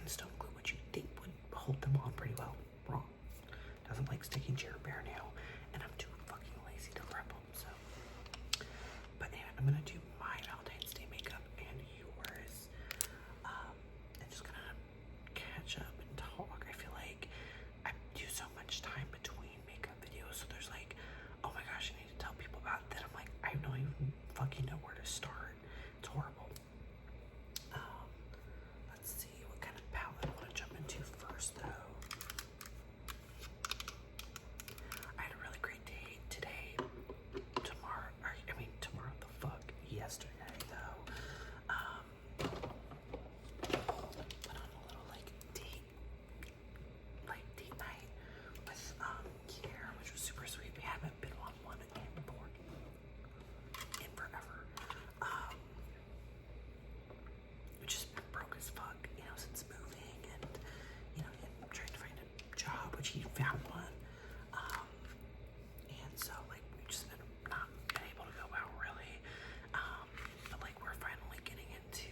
fucking stone glue, which you think would hold them on pretty well. Wrong. Doesn't like sticking to your bare nail, and I'm too fucking lazy to prep them, so. But anyway, I'm gonna do my Valentine's Day makeup and yours. And just gonna catch up and talk. I feel like I do so much time between makeup videos, so there's like, oh my gosh, I need to tell people about it. Then I'm like, I don't even fucking know where to start. It's horrible. Let's see what kind of palette I want to jump into first, though. I had a really great day today. Tomorrow, the fuck, yesterday, though. Put on a little, like, date night with, Kier, which was super sweet. We haven't been on one in forever. Which has been broke as fuck, you know, since moving and, you know, trying to find a job, which he found one. And so, like, we just been not been able to go out really. But, like, we're finally getting into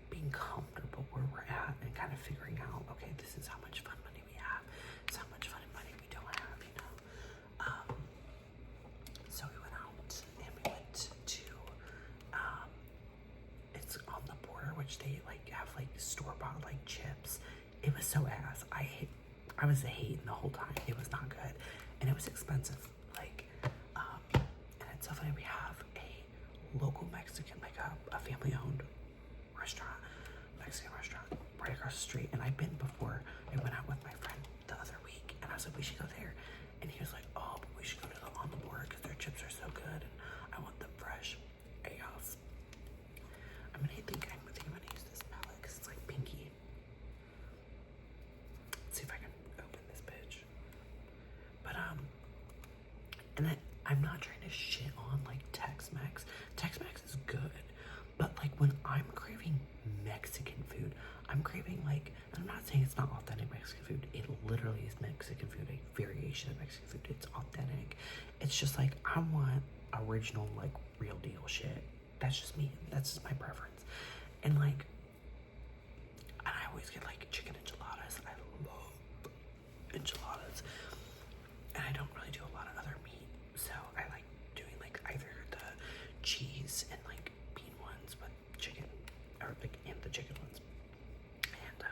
being comfortable where we're at and kind of figuring out, okay, this is how much fun money we have. This is how much fun money we don't have, you know. So we went out and we went to, it's on the border, which they like have like store-bought like chips. It was so ass. I was hating the whole time. It was not good, and it was expensive. Like, and it's so funny. We have a local Mexican, like a family-owned restaurant, Mexican restaurant, right across the street. And I've been before. I went out with my friend the other week, and I was like, we should go there. And he was like, oh, but we should go to the On the Border because their chips are so good, and I want them fresh. Ass. I'm gonna use this palette because it's like pinky. Let's see if I can open this bitch. But and then I'm not trying to shit on like Tex-Mex. Tex-Mex is good, but like when I'm craving Mexican food, I'm craving like, I'm not saying it's not authentic Mexican food. It literally is Mexican food, a variation of Mexican food. It's authentic. It's just like, I want original, like real deal shit. That's just me. That's just my preference. And like, and I always get like chicken enchiladas. I love enchiladas. And I don't really do a lot of other meat. So I like doing like either the cheese and like bean ones with chicken, or like, and the chicken ones. And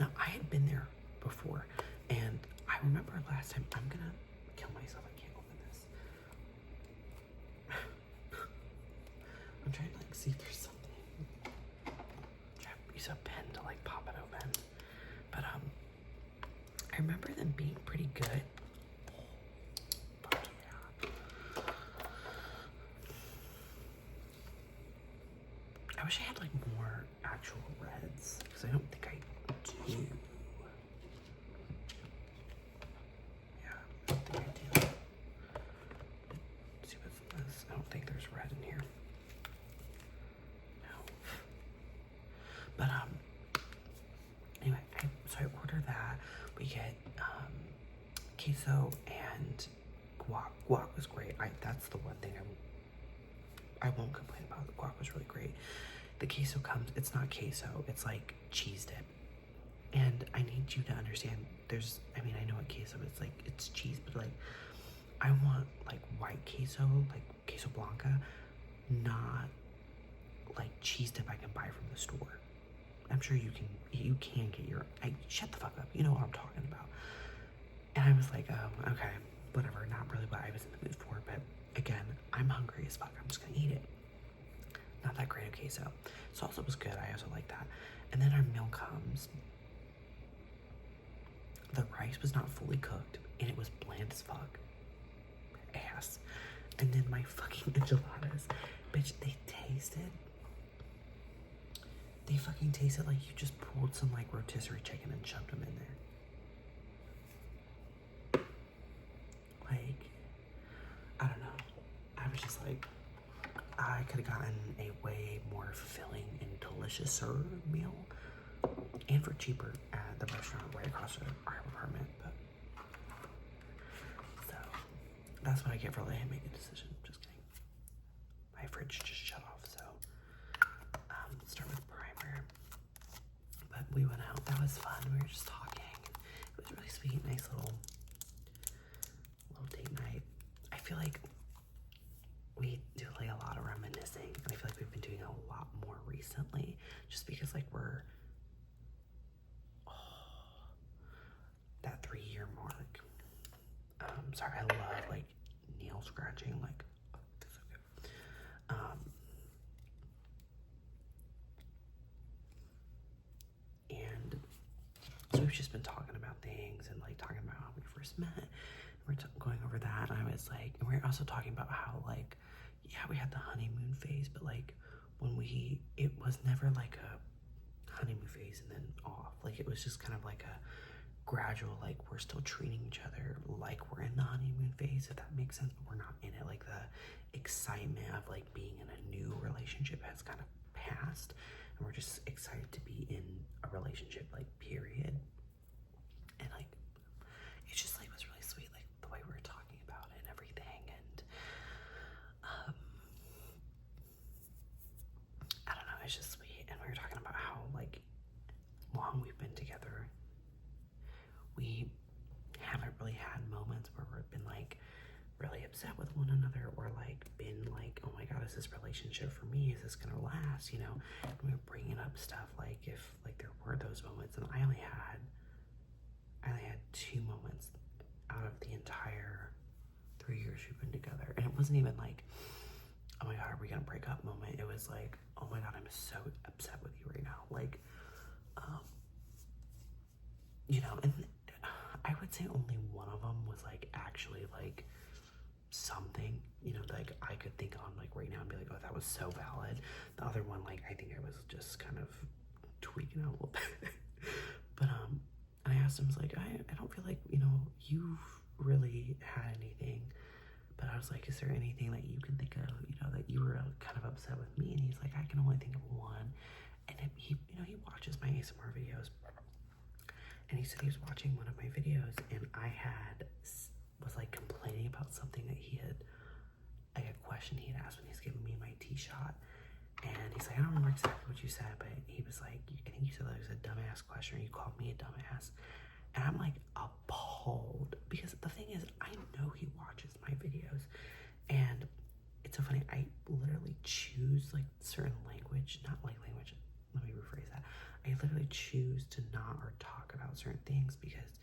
now I had been there before, and I remember last time, I'm gonna kill myself. I can't open this. I'm trying to like see if there's something. Use a pen to like pop it open. But I remember them being pretty good. Fuck yeah. I wish I had like more actual reds, because I don't think I do. Yeah, I don't think I do. Let's see what's in this. I don't think there's red in here. No. But anyway, so I order that. We get queso and guac. Guac was great. That's the one thing I won't complain about. The guac was really great. The queso comes, it's not queso, it's like cheese dip. And I need you to understand, I mean, I know what queso is, like, it's cheese, but like, I want like white queso, like queso blanca, not like cheese dip I can buy from the store. I'm sure you can get your, shut the fuck up, you know what I'm talking about. And I was like, okay, whatever, not really what I was in the mood for, but again, I'm hungry as fuck, I'm just gonna eat it. Not that great of queso. Salsa was good, I also like that. And then our meal comes. The rice was not fully cooked, and it was bland as fuck. Ass. And then my fucking enchiladas, bitch, they fucking tasted like you just pulled some like rotisserie chicken and shoved them in there. Like, I don't know. I was just like, I could have gotten a way more fulfilling and deliciouser meal, and for cheaper at the restaurant right across our apartment. But so that's what I get for letting him make a decision. Just kidding. My fridge just shut off, so let's start with primer. we went out. That was fun. We were just talking. It was really sweet. Nice little date night. I feel like we do like a lot of reminiscing, and I feel like we've been doing a lot more recently, just because like we're that 3-year mark. Sorry, I love like nail scratching, like it's so good. And so we've just been talking about things and like talking about how we first met. We're going over that, and I was like, and we're also talking about how like, yeah, we had the honeymoon phase, but like it was never like a honeymoon phase and then off. Like it was just kind of like a gradual, like we're still treating each other like we're in the honeymoon phase, if that makes sense, but we're not in it. Like the excitement of like being in a new relationship has kind of passed, and we're just excited to be in a relationship, like period. And like it just like was really sweet, like the way we were talking about it and everything. And I don't know, it's just sweet. And we were talking about how like long we've been together. We haven't really had moments where we've been like really upset with one another, or like been like, oh my god, is this relationship for me? Is this gonna last? You know, and we were bringing up stuff like if like there were those moments, and I only had 2 moments out of the entire 3 years we've been together, and it wasn't even like, oh my god, are we gonna break up moment. It was like, oh my god, I'm so upset with you right now. Like, you know, and I would say only one of them was like actually like something, you know, like I could think on like right now and be like, oh, that was so valid. The other one, like I think I was just kind of tweaking out a little bit. But and I asked him, I was like, I don't feel like, you know, you've really had anything. But I was like, is there anything that you can think of, you know, that you were kind of upset with me? And he's like, I can only think of one. And he, you know, he watches my ASMR videos. And he said he was watching one of my videos, and I was like complaining about something that he had, like a question he had asked when he was giving me my tea shot. And he's like, I don't remember exactly what you said, but he was like, I think you said that it was a dumbass question, or you called me a dumbass. And I'm like appalled, because the thing is, I know he watches my videos, and it's so funny, I literally choose like certain language, not like language, let me rephrase that. I literally choose to not or talk about certain things because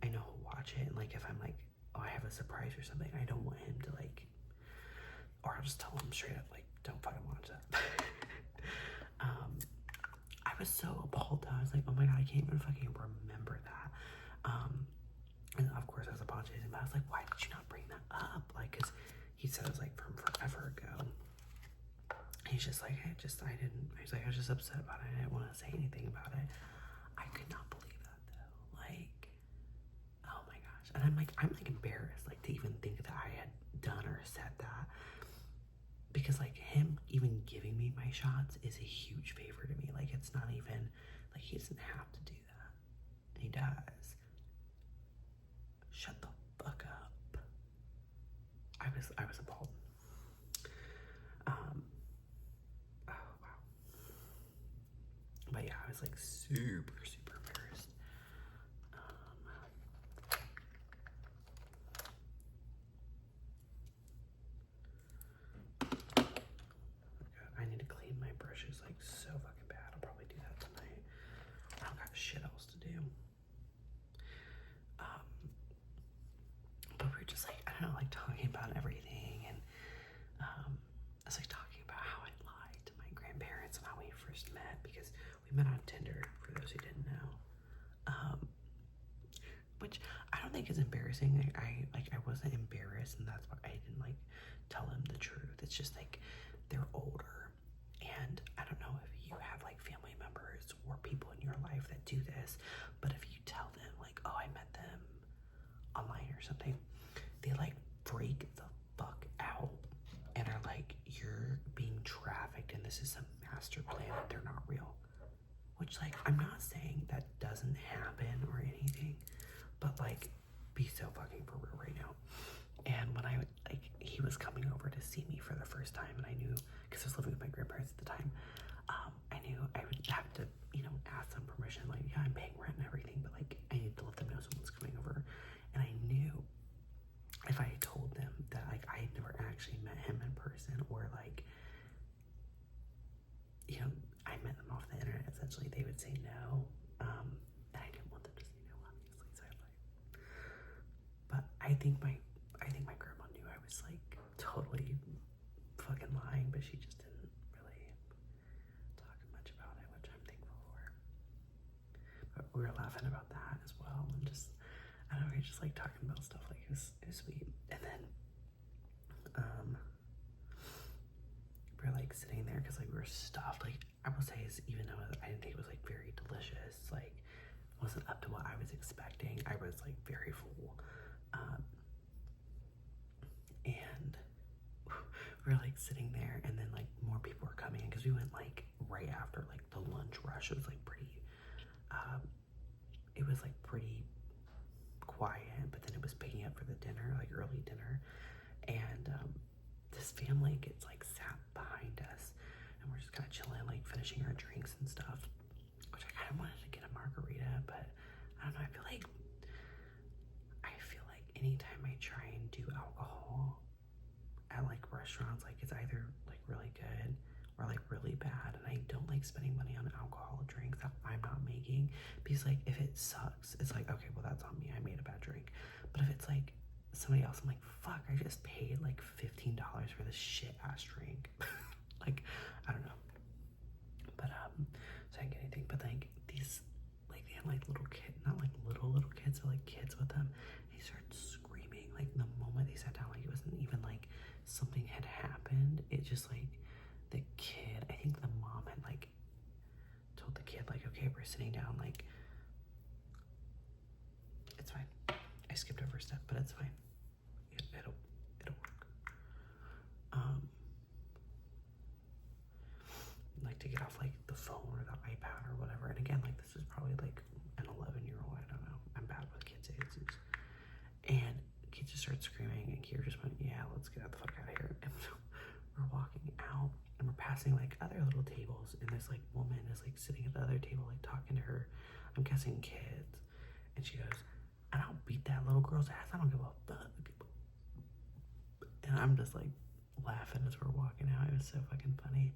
I know he'll watch it, and like if I'm like, oh, I have a surprise or something, I don't want him to like, or I'll just tell him straight up, like, don't fucking watch that. I was so appalled though. I was like, oh my god, I can't even fucking remember that. And of course I was apologizing, but I was like, why did you not bring that up? Like, cause he said it was like from forever ago. He's just like, I was like, I was just upset about it. I didn't want to say anything about it. I could not believe that though. Like, oh my gosh. And I'm like embarrassed, like, to even think that I had done or said that. Because like him even giving me my shots is a huge favor to me. Like, it's not even, like, he doesn't have to do that. And he does. Shut the fuck up. I was appalled. But yeah, I was like super embarrassed. I need to clean my brushes like so fucking bad. I'll probably do that tonight. I don't got shit else to do. But we were just like, I don't know, like talking about everything, and I was like talking about how I lied to my grandparents and how we first met, because we met on Tinder, for those who didn't know. Which I don't think is embarrassing. I wasn't embarrassed, and that's why I didn't like tell them the truth. It's just like they're older, and I don't know if you have like family members or people in your life that do this, but if you tell them like, oh, I met them online or something, they like freak the fuck out and are like, you're being trafficked and this is some master plan, that they're not real. Which, like, I'm not saying that doesn't happen or anything, but like, be so fucking for real right now. And when he was coming over to see me for the first time, and I knew, because I was living with my grandparents at the time, I knew I would have to, you know, ask say no. And I didn't want them to say no, obviously, so I lied. But I think my grandma knew I was like totally fucking lying, but she just didn't really talk much about it, which I'm thankful for. But we were laughing about that as well, and just, I don't know, we were just like talking about stuff, like it was sweet. And then we were like sitting there because like we were stuffed. Like I will say, is even though I didn't think it was like very delicious, like it wasn't up to what I was expecting. I was like very full. And we were like sitting there, and then like more people were coming in because we went like right after like the lunch rush. It was like pretty quiet, but then it was picking up for the dinner, like early dinner. And this family gets like sat behind us, and we're just kind of chilling, like finishing our drinks and stuff, which I kind of wanted to get a margarita, but I don't know, I feel like anytime I try and do alcohol at like restaurants, like it's either like really good or like really bad, and I don't like spending money on alcohol drinks that I'm not making, because like if it sucks, it's like, okay, well that's on me, I made a bad drink. But if it's like somebody else, I'm like, fuck, I just paid like $15 for this shit ass drink. Like, I don't know. But so I didn't get anything. But like these, like they had like little kids, not like little kids, but like kids with them. And they started screaming like the moment they sat down. Like it wasn't even like something had happened. It just like the kid, I think the mom had like told the kid like, okay, we're sitting down, like it's fine. I skipped over a step, but it's fine. It'll work. Like to get off like the phone or the iPad or whatever. And again, like this is probably like an 11-year-old. I don't know. I'm bad with kids' ages. And kids just started screaming, and Kira just went, yeah, let's get the fuck out of here. And so we're walking out, and we're passing like other little tables, and this like woman is like sitting at the other table, like talking to her, I'm guessing kids. And she goes, and I'll beat that little girl's ass. I don't give a fuck. And I'm just like laughing as we're walking out. It was so fucking funny.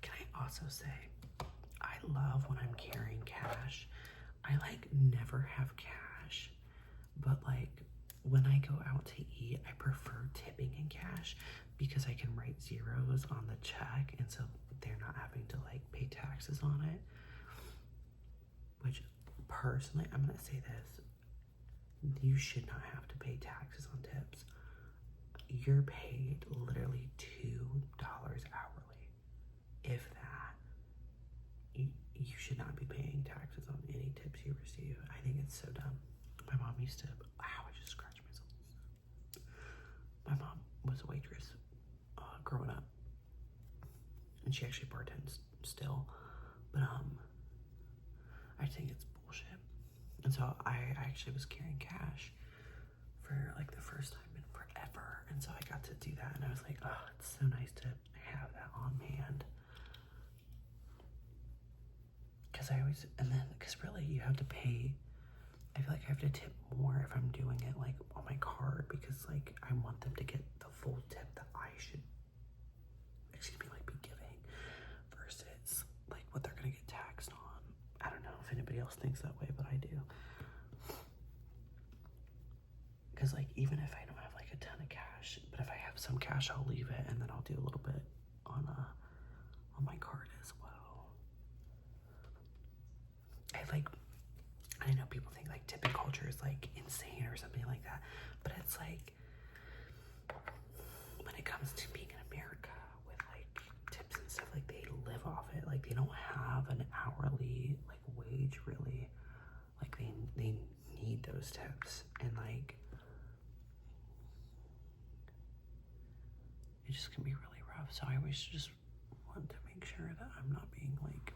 Can I also say, I love when I'm carrying cash. I like never have cash, but like when I go out to eat, I prefer tipping in cash because I can write zeros on the check, and so they're not having to like pay taxes on it. Which personally, I'm gonna say this, you should not have to pay taxes on tips. You're paid literally $2 hourly, if that. You should not be paying taxes on any tips you receive. I think it's so dumb. My mom used to, ow, I just scratched myself. My mom was a waitress growing up, and she actually bartends still, but I think it's bullshit. And so I actually was carrying cash for like the first time in forever, and so I got to do that, and I was like, oh, it's so nice to have that on hand. Because really you have to pay, I feel like I have to tip more if I'm doing it like on my card, because like I want them to get the full tip that I should, like be giving, versus like what they're gonna get taxed on. I don't know if anybody else thinks that way, but I do. Because like even if I don't have like a ton of cash, but if I have some cash, I'll leave it, and then I'll do a little bit on my card as well. I know people think like tipping culture is like insane or something like that, but it's like when it comes to being in America with like tips and stuff, like they live off it. Like they don't have an hourly like wage really. Like they need those tips, and like it just can be really rough. So I always just want to make sure that I'm not being like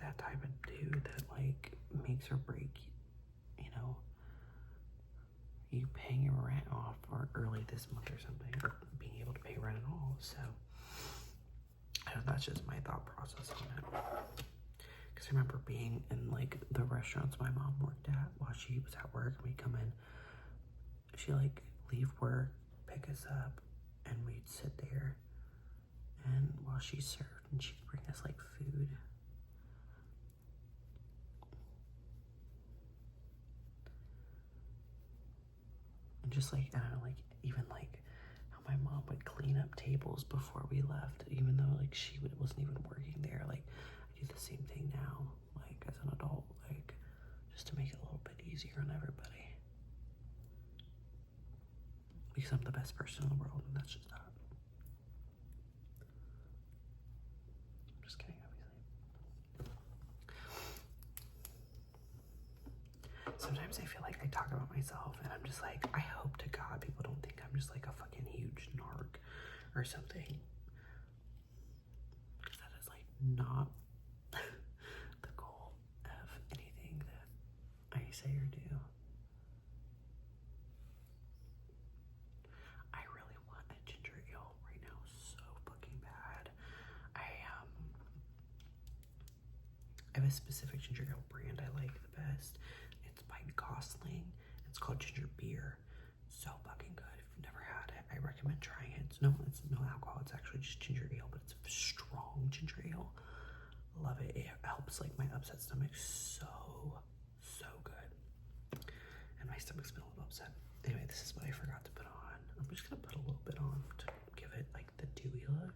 that type of dude that like makes or break, you know, you paying your rent off or early this month or something, or being able to pay rent at all. So I know that's just my thought process on it. Because I remember being in like the restaurants my mom worked at while she was at work, and we'd come in, she like leave work, pick us up, and we'd sit there And while she served, and she'd bring us like food. And just like, I don't know, like even like how my mom would clean up tables before we left, even though like wasn't even working there. Like I do the same thing now, like as an adult, like just to make it a little bit easier on everybody. Because I'm the best person in the world, and that's just that. I'm just kidding, obviously. Sometimes I feel like I talk about myself, and I'm just like, I hope to God people don't think I'm just like a fucking huge narc or something. Because that is like not the goal of anything that I say or do. I really want a ginger ale right now so fucking bad. I have a specific ginger ale brand I like the best. It's by Gosling. It's called ginger beer. So fucking good. If you've never had it, I recommend trying it. It's no alcohol. It's actually just ginger ale, but it's strong ginger ale. Love it. It helps like my upset stomach so good. And my stomach's been a little upset. Anyway, this is what I forgot to put on. I'm just gonna put a little bit on to give it like the dewy look.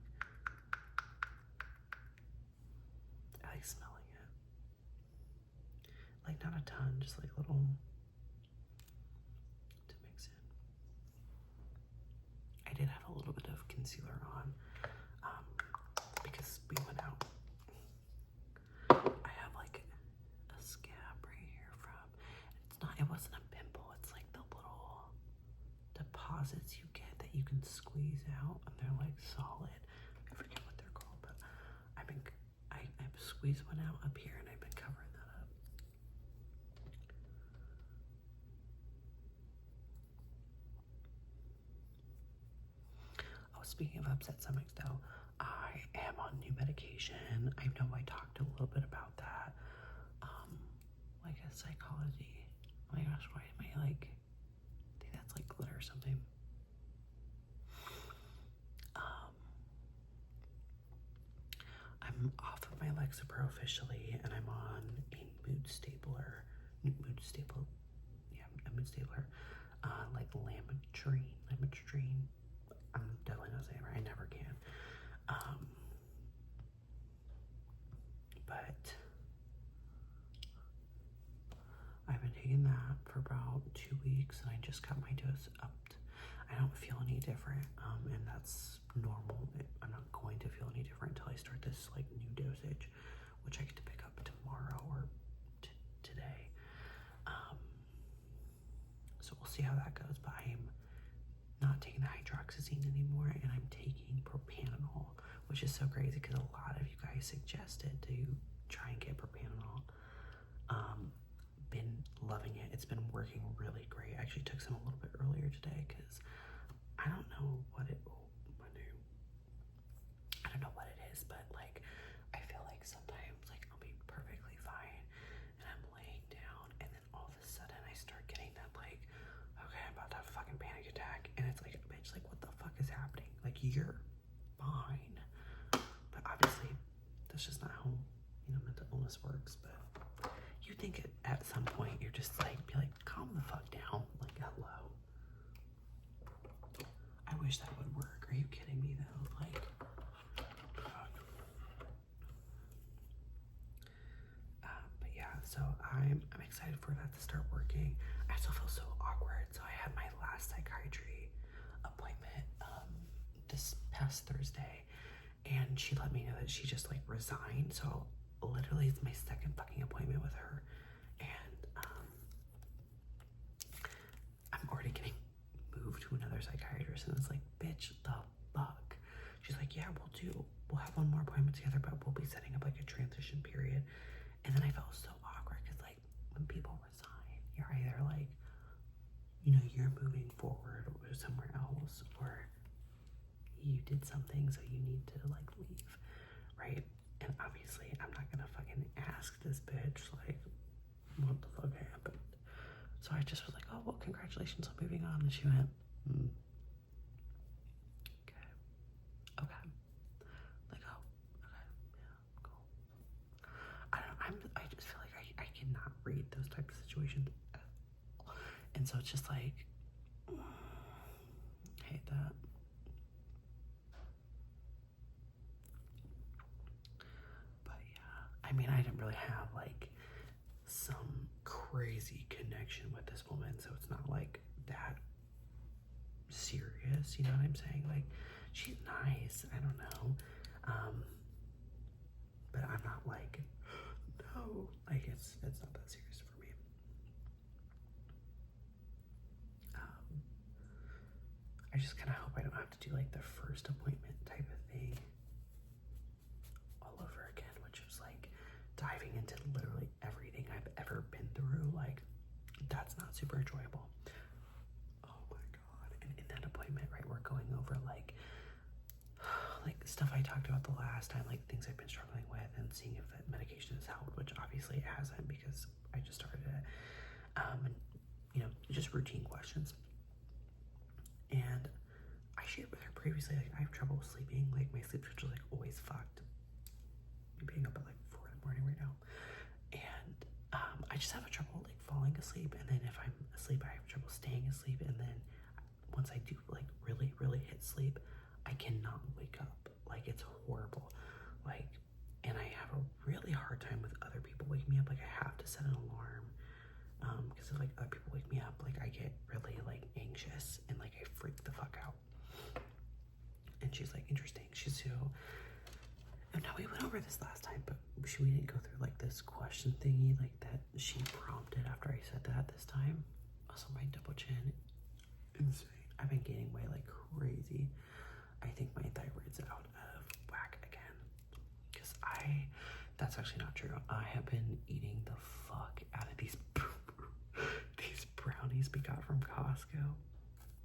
I like smelling it. Like not a ton, just like a little to mix in. I did have a little bit of concealer on because we went out. I have like a scab right here from, it wasn't a pimple, it's like the little deposits you get that you can squeeze out, and they're like solid. I forget what they're called, but I've squeezed one out up here, and I've been covering that up. Oh, speaking of upset stomachs though, I am on new medication. I know I talked a little bit about that. Like a psychology. Oh my gosh, why am I like, I think that's like glitter or something. I'm off of my Lexapro officially, and I'm on a mood stabilizer, like lamotrigine. I'm definitely not saying it right. I never can. But I've been taking that for about 2 weeks, and I just got my dose upped. I don't feel any different, and that's normal. I'm not going to feel any different until I start this like new dosage, which I get to pick up tomorrow or today. So we'll see how that goes, but I'm not taking the hydroxyzine anymore, and I'm taking propanol, which is so crazy because a lot of you guys suggested to try and get propanol. Been loving it. It's been working really great. I actually took some a little bit earlier today because I don't know what it is, but like I feel like sometimes like I'll be perfectly fine and I'm laying down, and then all of a sudden I start getting that like, okay, I'm about to have a fucking panic attack, and it's like, bitch, like what the fuck is happening? Like you're fine. But obviously that's just not how mental illness works. But you think at some point you're just like, be like, calm the fuck down. Like, hello. I wish that would work. Are you kidding me though? Like, but yeah, so I'm excited for that to start working. I still feel so awkward. So I had my last psychiatry appointment this past Thursday, and she let me know that she just like resigned. So literally it's my second fucking appointment with her, and I'm already getting moved to another psychiatrist, and it's like, bitch, the fuck. She's like, yeah, we'll have one more appointment together, but we'll be setting up like a transition period. And then I felt so awkward because like when people resign, you're either like, you're moving forward or somewhere else, or you did something so you need to like leave, right? And obviously I'm not gonna fucking ask this bitch like what the fuck happened. So I just was like, oh well, congratulations on moving on. And she went, okay. situations. And so it's just like, I hate that. But yeah, I mean, I didn't really have like some crazy connection with this woman, so it's not like that serious, you know what I'm saying? Like, she's nice, I don't know, but I'm not like, no, like it's not that serious for me. I just kind of hope I don't have to do like the first appointment type of thing all over again, which was like diving into literally everything I've ever been through. Like, that's not super enjoyable. Oh my god. And in that appointment, right, we're going over like stuff I talked about the last time, like things I've been struggling with, and seeing if that medication has helped, which obviously it hasn't because I just started it. And you know, just routine questions. And I shared with her previously, like, I have trouble sleeping. Like, my sleep schedule is like always fucked. Being up at like 4 in the morning right now. And I just have a trouble like falling asleep, and then if I'm asleep, I have trouble staying asleep, and then once I do like really hit sleep, I cannot wake up. Like, it's horrible. Like, and I have a really hard time with other people waking me up. Like, I have to set an alarm because if like other people wake me up, like I get really like anxious and like I freak the fuck out. And she's like, interesting. She's so. No, we went over this last time, but we didn't go through like this question thingy like that she prompted after I said that this time. Also, my double chin, insane. I've been gaining weight like crazy. I think my thyroid's out of whack again. Because that's actually not true. I have been eating the fuck out of these brownies we got from Costco.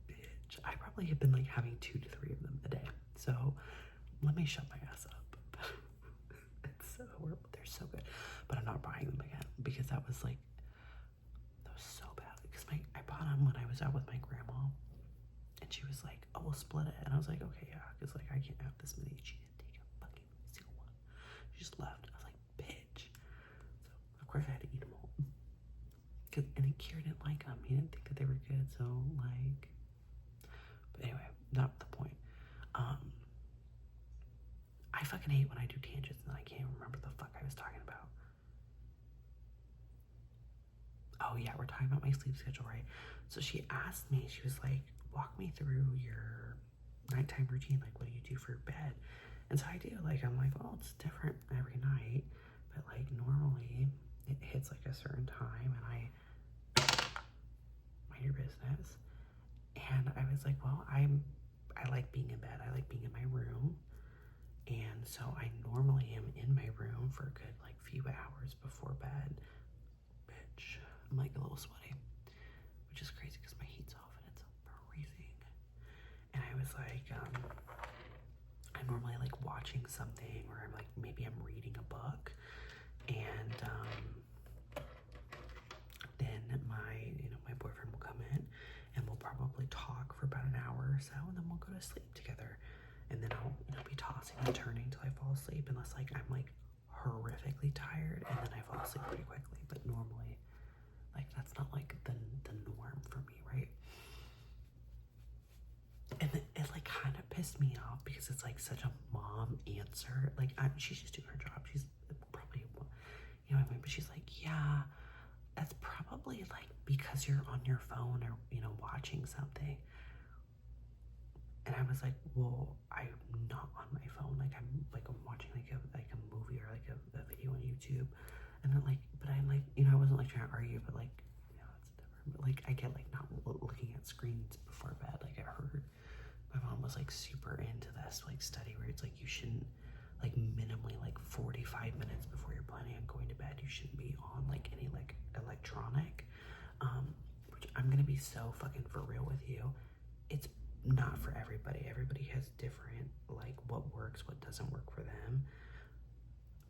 Bitch, I probably have been like having 2 to 3 of them a day. So let me shut my ass up. It's so horrible. They're so good. But I'm not buying them again because that was so bad. Because I bought them when I was out with my grandma. And she was like, oh, we'll split it. And I was like, okay, yeah. Because like I can't have this many. She didn't take a fucking single one. She just left. I was like, bitch. So of course I had to eat them all. And then Kieran didn't like them. He didn't think that they were good. So like, but anyway, not the point. I fucking hate when I do tangents and I can't remember the fuck I was talking about. Oh yeah, we're talking about my sleep schedule, right? So she asked me, she was like, walk me through your nighttime routine. Like, what do you do for bed? And so I do, like, I'm like, well, it's different every night, but like normally it hits like a certain time and I mind your business. And I was like, well, I like being in bed. I like being in my room. And so I normally am in my room for a good like few hours before bed. Bitch, I'm like a little sweaty, which is crazy because my heat's off and it's freezing. And I was like, I'm normally like watching something, or I'm like, maybe I'm reading a book, and then my boyfriend will come in and we'll probably talk for about an hour or so, and then we'll go to sleep together. And then I'll be tossing and turning until I fall asleep, unless like I'm like horrifically tired, and then I fall asleep pretty quickly. But normally, like, that's not like the norm for me, right? And it like kind of pissed me off because it's like such a mom answer. Like, she's just doing her job. She's probably, you know what I mean? But she's like, yeah, that's probably like because you're on your phone or watching something. And I was like, well, I'm not on my phone. Like, I'm watching like a movie or like a video on YouTube. And then like, but I'm like, I wasn't like trying to argue, but like, it's different. But like, I get like not looking at screens before bed. Like, I heard my mom was like super into this like study where it's like you shouldn't, like, minimally like 45 minutes before you're planning on going to bed, you shouldn't be on like any like electronic. Which I'm gonna be so fucking for real with you. It's not for everybody. Everybody has different, like, what works, what doesn't work for them.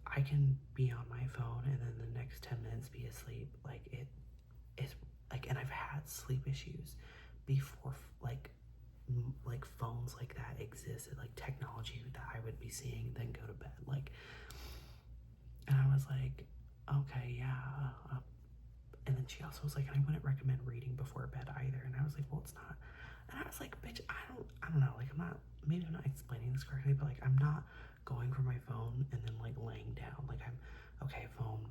I can be on my phone and then the next 10 minutes be asleep. Like, it is like, and I've had sleep issues before, like phones like that existed, like technology that I would be seeing, then go to bed. Like, and I was like, okay, yeah. And then she also was like, I wouldn't recommend reading before bed either. And I was like, well, it's not. And I was like, bitch, I don't know. Like, maybe I'm not explaining this correctly, but like, I'm not going for my phone and then like laying down. Like, I'm, okay, phone.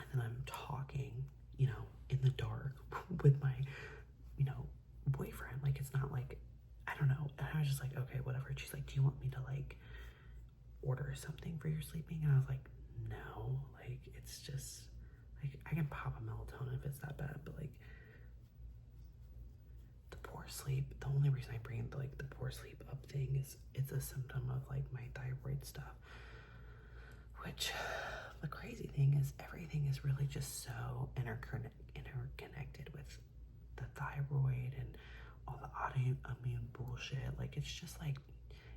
And then I'm talking, you know, in the dark with my, you know, boyfriend. Like, it's not like, I don't know. And I was just like, okay, whatever. And she's like, do you want me to like order something for your sleeping? And I was like, no, like, it's just like, I can pop a melatonin if it's that bad, but like, the poor sleep, the only reason I bring like the poor sleep up thing is it's a symptom of like my thyroid stuff, which the crazy thing is everything is really just so interconnected with the thyroid and all the autoimmune bullshit. Like, it's just like,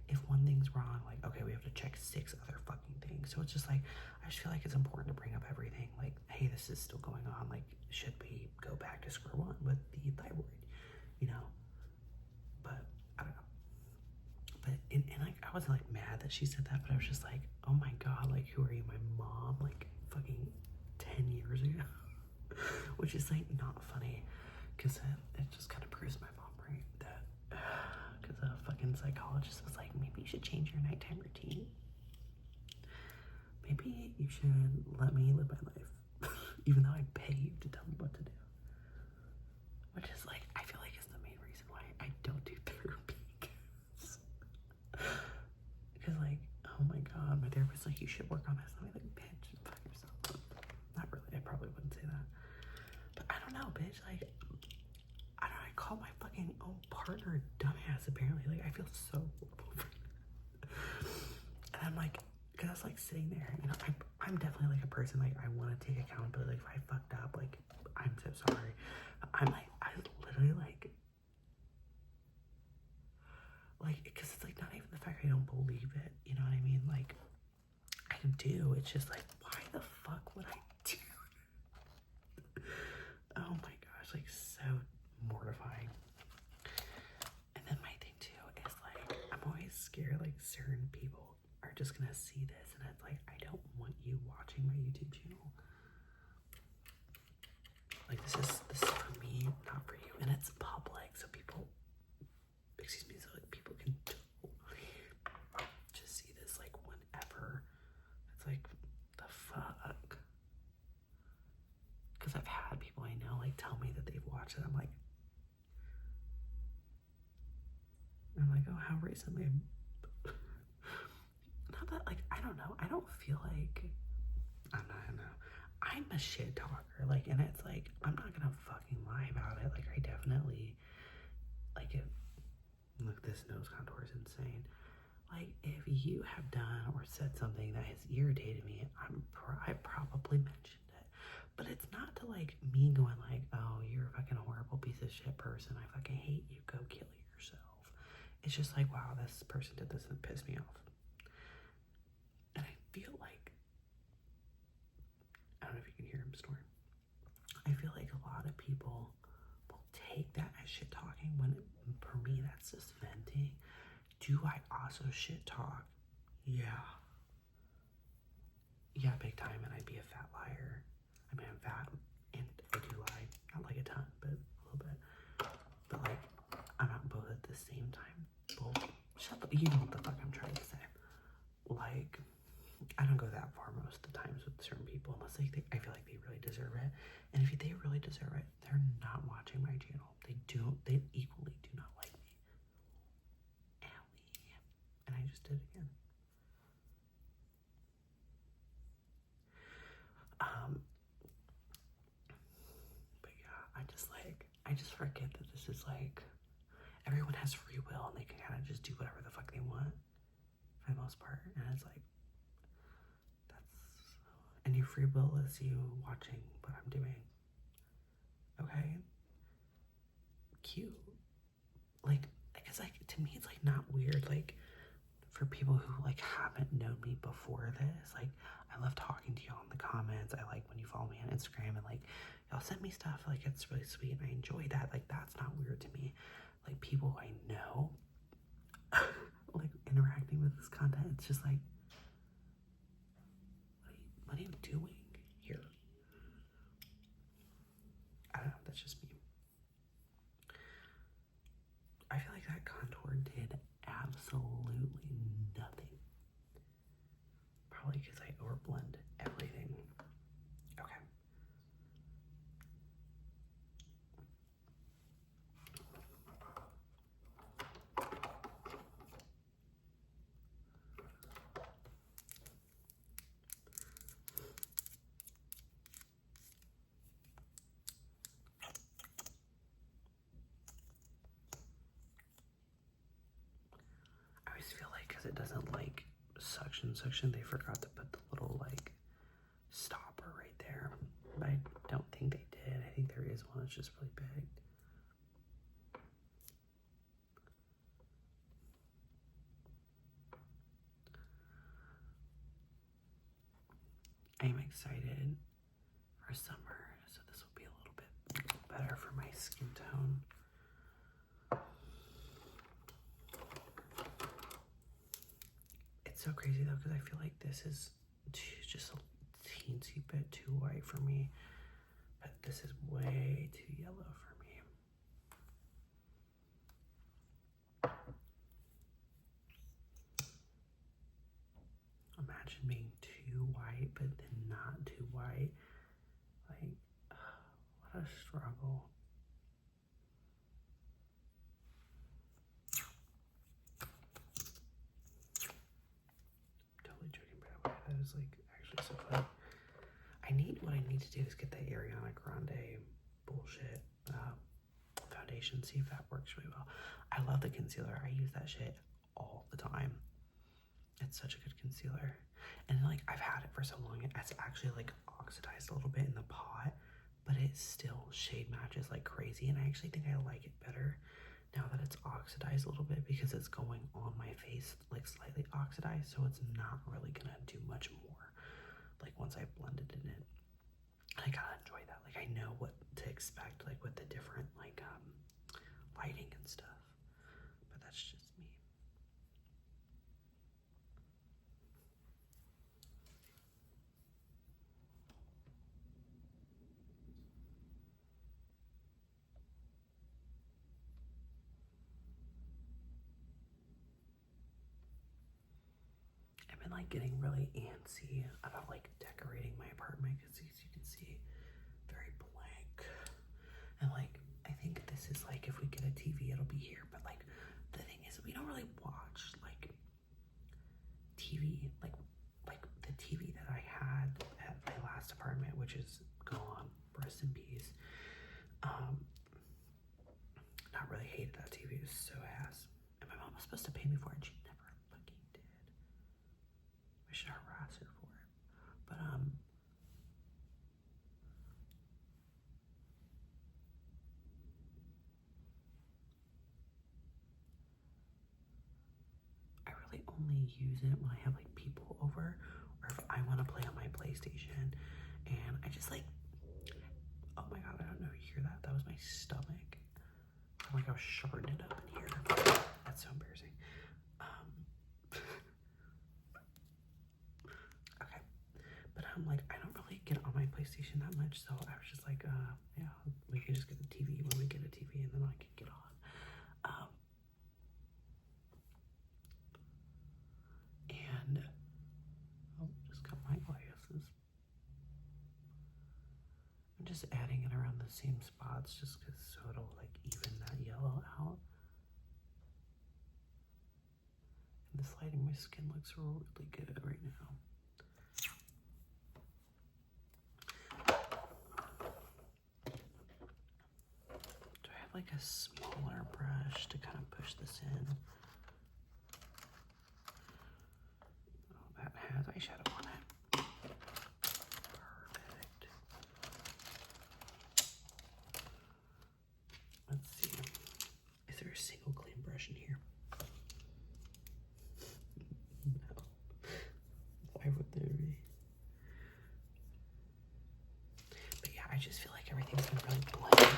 if one thing's wrong, like, okay, we have to check 6 other fucking things. So it's just like, I just feel like it's important to bring up everything. Like, hey, this is still going on. Like, should we go back to square one with the thyroid? You know? But, I don't know. But, and like, I wasn't like mad that she said that, but I was just like, oh my God, like, who are you, my mom? Like, fucking 10 years ago. Which is like, not funny. Because it just kind of proves my mom right. That, because a fucking psychologist was like, maybe you should change your nighttime routine. Maybe you should let me live my life. Even though I pay you to tell me what to do. Which is like, I feel like is the main reason why I don't do therapy. Because like, oh my God, my therapist's like, you should work on this. I'm like, bitch, fuck yourself. Not really, I probably wouldn't say that. But I don't know, bitch, like, I don't know, I call my fucking own partner a dumbass, apparently. Like, I feel so horrible for it. And I'm like, because I was like sitting there, you know, I'm definitely like a person, like, I want to take accountability. Like, if I fucked up, like, I'm so sorry. I'm like, I literally like, because it's like not even the fact I don't believe it, you know what I mean? Like, I do. It's just like, why the fuck would I do it? Oh my gosh, like, so mortifying. And then my thing too is like, I'm always scared like certain people are just gonna see this, and it's like, I don't want you watching my YouTube channel. Like, this is for me, not for you, and it's public, so people, excuse me, so like people can totally just see this like whenever. It's like, the fuck? Because I've had people I know like tell me that they've watched it. I'm like, oh, how recently? Not that, like, I don't know. I don't feel like, I don't know. I'm a shit talker, like, and it's like, I'm not gonna fucking lie about it. Like, I definitely, like, look, this nose contour is insane. Like, if you have done or said something that has irritated me, I probably mentioned it. But it's not to, like, me going like, oh, you're a fucking horrible piece of shit person. I fucking hate you. Go kill yourself. It's just like, wow, this person did this and it pissed me off. And I feel like, I don't know if you can hear him snoring. I feel like a lot of people will take that as shit talking when, for me, that's just venting. Do I also shit talk? Yeah. Yeah, big time, and I'd be a fat liar. I mean, I'm fat, and I do lie. Not like a ton, but a little bit. But, like, I'm not both at the same time. Both. Shut up. You know what the fuck I'm trying to say. Like, I don't go that far most of the times with certain people, unless I feel like they really deserve it. And if they really deserve it, they're not watching my channel. They equally do not like me. Owie. And I just did it again. But yeah, I just forget that this is like, everyone has free will and they can kind of just do whatever the fuck they want for the most part. And it's like, and your free will is you watching what I'm doing. Okay? Cute. Like, it's like, to me, it's like not weird. Like, for people who like haven't known me before this, like, I love talking to y'all in the comments. I like when you follow me on Instagram and like y'all send me stuff. Like, it's really sweet and I enjoy that. Like, that's not weird to me. Like, people I know like interacting with this content, it's just like, what are you doing here? I feel like that contour did absolutely nothing. Probably because I overblend everything. Okay. I always feel like because it doesn't like suction, they forgot to put the little like stopper right there. But I don't think they did. I think there is one. It's just really big. I'm excited for summer, so this will be a little bit better for my skin tone. It's so crazy though, because I feel like this is just a teensy bit too white for me, but this is way too yellow for me. Imagine being too white, but then not too white. Like, what a struggle. Totally joking, by the way. That is like actually so fun. What I need to do is get that Ariana Grande bullshit foundation, see if that works really well. I love the concealer. I use that shit all the time. It's such a good concealer. And like, I've had it for so long, it's actually like oxidized a little bit in the pot, but it still shade matches like crazy. And I actually think I like it better now that it's oxidized a little bit, because it's going on my face like slightly oxidized, so it's not really gonna do much more like once I blended in it. I kind of enjoy that. Like, I know what to expect, like with the different like lighting and stuff, but that's just me. I've been like getting really antsy about like decorating my apartment, because as you can see, very blank. And like, I think this is like, if we get a TV, it'll be here. But like, the thing is, we don't really watch like TV, like the TV that I had at my last apartment, which is gone, rest in peace. Not really hated that TV. It was so ass. And my mom was supposed to pay me for it, and she never fucking did. I should harass her for it. But I really only use it when I have like people over, or if I want to play on my PlayStation. And I just like, oh my god, I don't know if you hear that. That was my stomach. I'm like, I was sharting it up in here. That's so embarrassing. Okay. But I'm like, I don't really get on my PlayStation that much, so I was just like, yeah, we can just get a TV when we get a TV, and then I can get on. And oh, just got my glasses. I'm just adding it around the same spots, just because so it'll like even that yellow out. And this lighting, my skin looks really good right now. Do I have like a smaller brush to kind of push this in? Oh, that has eyeshadow on it. Perfect. Let's see. Is there a single clean brush in here? No. Why would there be? But yeah, I just feel like everything's been really blank.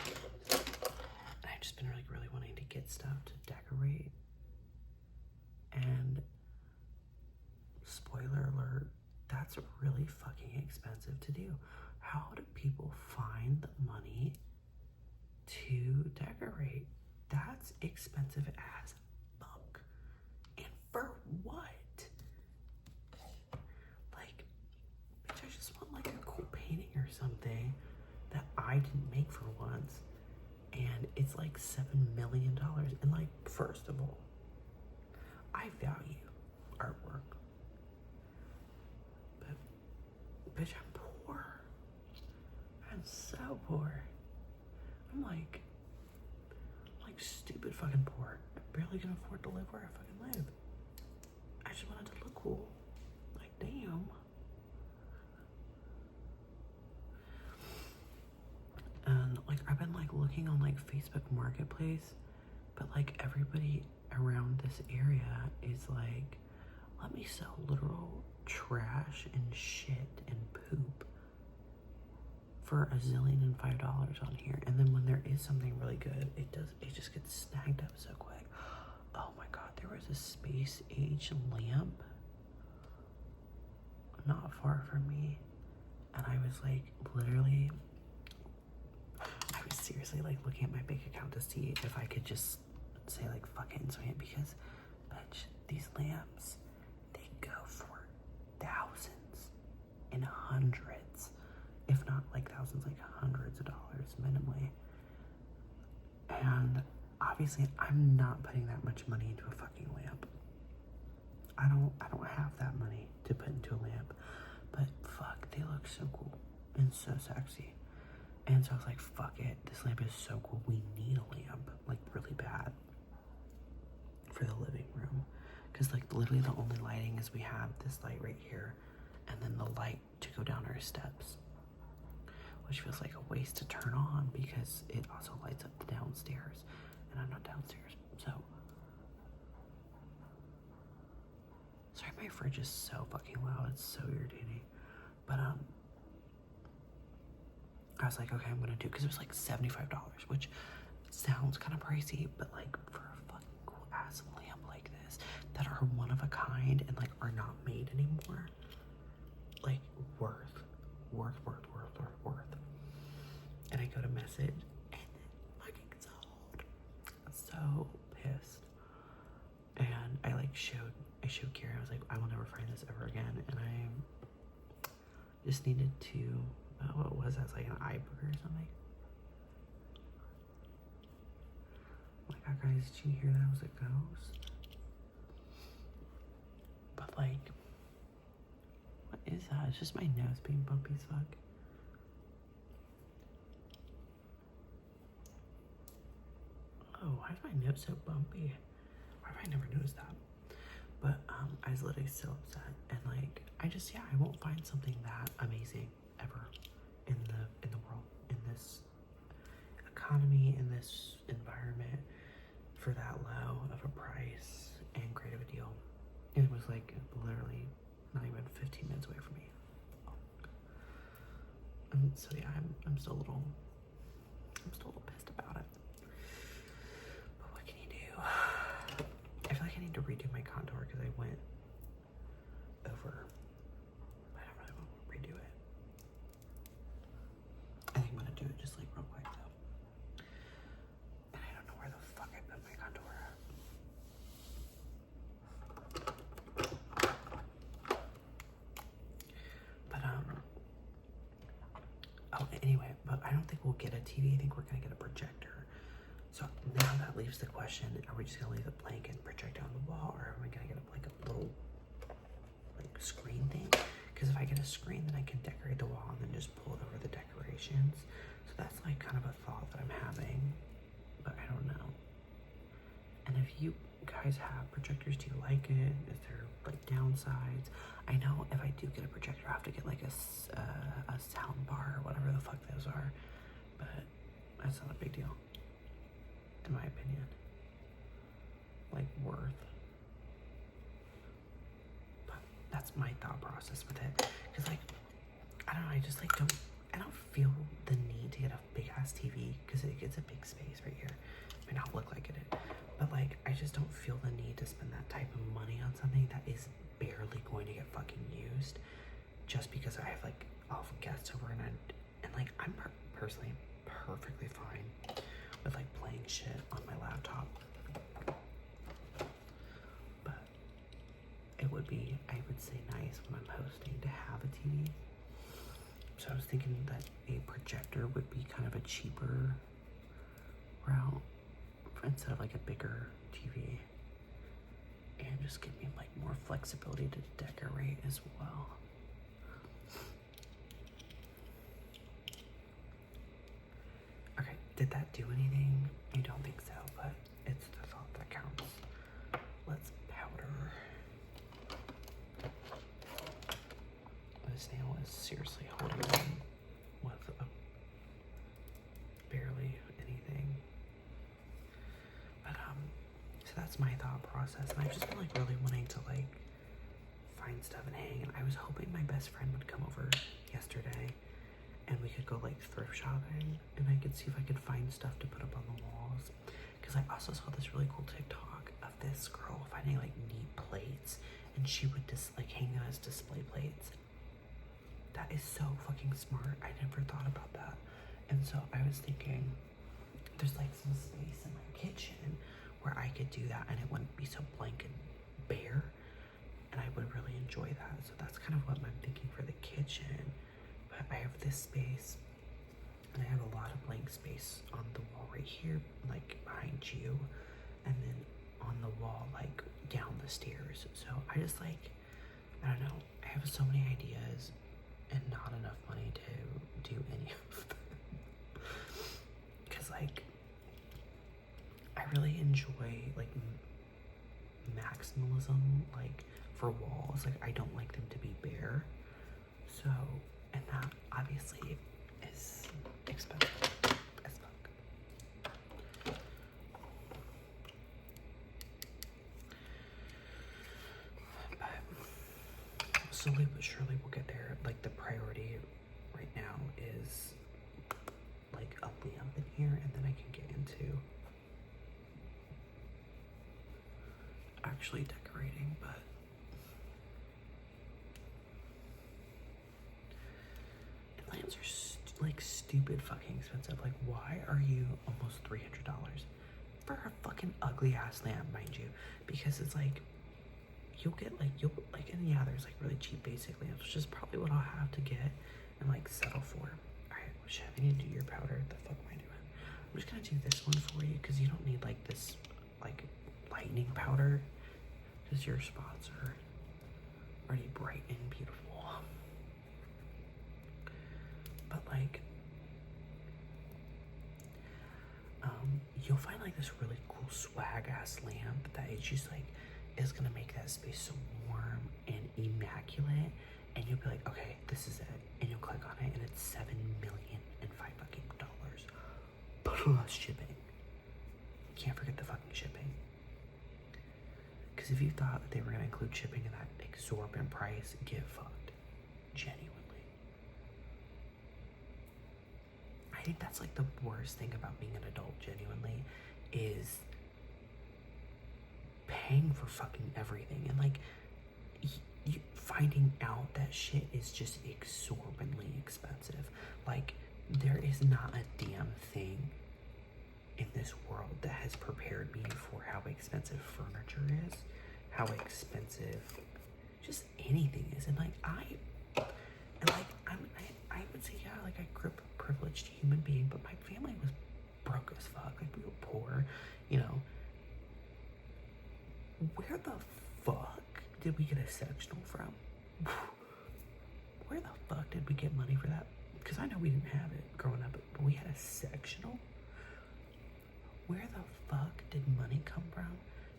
And I've just been like really wanting to get stuff to decorate. And spoiler alert, that's really fucking expensive to do. How do people find the money to decorate? That's That's expensive as fuck. And for what? Like, bitch, I just want like a cool painting or something that I didn't make for once. And it's like $7 million. And like, first of all, I value artwork. But, bitch, I'm poor. I'm so poor. I'm like stupid fucking poor. I barely can afford to live where I fucking live. I just wanted to look cool. Like, damn. And like, I've been like looking on like Facebook Marketplace, but like everybody around this area is like, let me sell literal trash and shit and poop for $1,005,000 on here. And then when there is something really good, it just gets snagged up so quick. Oh my god, there was a space age lamp not far from me, and I was like, literally, I was seriously like looking at my bank account to see if I could just say like fuck it and swing it, because bitch, these lamps, they go for thousands and hundreds, if not like thousands, like hundreds of dollars minimally. And obviously I'm not putting that much money into a fucking lamp. I don't have that money to put into a lamp, but fuck, they look so cool and so sexy. And so I was like, fuck it, this lamp is so cool, we need a lamp, like really bad, for the living room. Because like literally the only lighting is we have this light right here, and then the light to go down our steps, which feels like a waste to turn on because it also lights up the downstairs, and I'm not downstairs. So sorry, my fridge is so fucking loud, it's so irritating. But I was like, okay, I'm gonna do, because it was like $75, which sounds kind of pricey, but like for a fucking cool ass lamp like this that are one of a kind and like are not made anymore, like worth. And I go to message and it fucking sold. So pissed. And I showed Kira, I was like, I will never find this ever again. And I just needed to, what was that? It's like an eye booger or something. Oh my god, guys, did you hear that? It was a ghost. But like, what is that? It's just my nose being bumpy as fuck. Oh, why is my nose so bumpy? Why have I never noticed that? But I was literally so upset, and like, I won't find something that amazing ever in the world, in this economy, in this environment, for that low of a price and great of a deal. It was like literally not even 15 minutes away from me. So yeah, I'm still a little pissed about it. But what can you do? I feel like I need to redo my contour because I went over. I don't really want to redo it. I think I'm gonna do it just like real quick though. And I don't know where the fuck I put my contour at. But oh, anyway, but I don't think we'll get a TV. I think we're gonna get a projector. So now that leaves the question, are we just gonna leave it blank and project it on the wall, or are we gonna get like a little like screen thing? Because if I get a screen, then I can decorate the wall and then just pull it over the decorations. So that's like kind of a thought that I'm having, but I don't know. And if you guys have projectors, do you like it? Is there like downsides? I know if I do get a projector, I have to get like a sound bar or whatever the fuck those are, but that's not a big deal, in my opinion. Like, worth. But that's my thought process with it. Because like, I don't know, I don't feel the need to get a big ass TV, because it gets a big space right here. It may not look like it, but like, I just don't feel the need to spend that type of money on something that is barely going to get fucking used, just because I have like all guests over, and like, I'm personally perfectly fine with like playing shit on my laptop would be, I would say, nice when I'm hosting to have a TV. So I was thinking that a projector would be kind of a cheaper route instead of like a bigger TV, and just give me like more flexibility to decorate as well. Okay, did that do anything? I don't think so, but it's the thought that counts. Let's powder. This nail is seriously holding on with barely anything. But so that's my thought process, and I've just been like really wanting to like find stuff and hang. And I was hoping my best friend would come over yesterday, and we could go like thrift shopping, and I could see if I could find stuff to put up on the walls. Because I also saw this really cool TikTok of this girl finding like neat plates, and she would just like hang them as display plates. That is so fucking smart. I never thought about that. And so I was thinking, there's like some space in my kitchen where I could do that, and it wouldn't be so blank and bare, and I would really enjoy that. So that's kind of what I'm thinking for the kitchen. But I have this space, and I have a lot of blank space on the wall right here, like behind you, and then on the wall, like down the stairs. So I just like, I don't know, I have so many ideas and not enough money to do any of them. Because like, I really enjoy like maximalism, like for walls. Like I don't like them to be bare. So, and that obviously is expensive as fuck. But slowly but surely we'll get there. Like the priority right now is like a lamp in here, and then I can get into actually decorating. But lamps are like stupid fucking expensive. Like why are you almost $300 for a fucking ugly ass lamp, mind you? Because it's like you'll and yeah, there's like really cheap basic lamps, which is probably what I'll have to get and like settle for. Alright, shit, I need to do your powder. The fuck am I doing? I'm just gonna do this one for you because you don't need like this like lightning powder, because your spots are already bright and beautiful. But like you'll find like this really cool swag ass lamp that is just like is gonna make that space so warm and immaculate, and you'll be like, okay, this is it, and you'll click on it, and it's $7,000,005 fucking dollars plus shipping. Can't forget the fucking shipping. Because if you thought that they were gonna include shipping in that exorbitant price, get fucked. Genuinely. I think that's like the worst thing about being an adult, genuinely, is paying for fucking everything, and like you finding out that shit is just exorbitantly expensive. Like there is not a damn thing in this world that has prepared me for how expensive furniture is, how expensive just anything is. And like I would say, yeah, like I grew up a privileged human being, but my family was broke as fuck. Like we were poor, you know. Where the fuck did we get a sectional from? Where the fuck did we get money for that? Because I know we didn't have it growing up, but we had a sectional. Where the fuck did money come from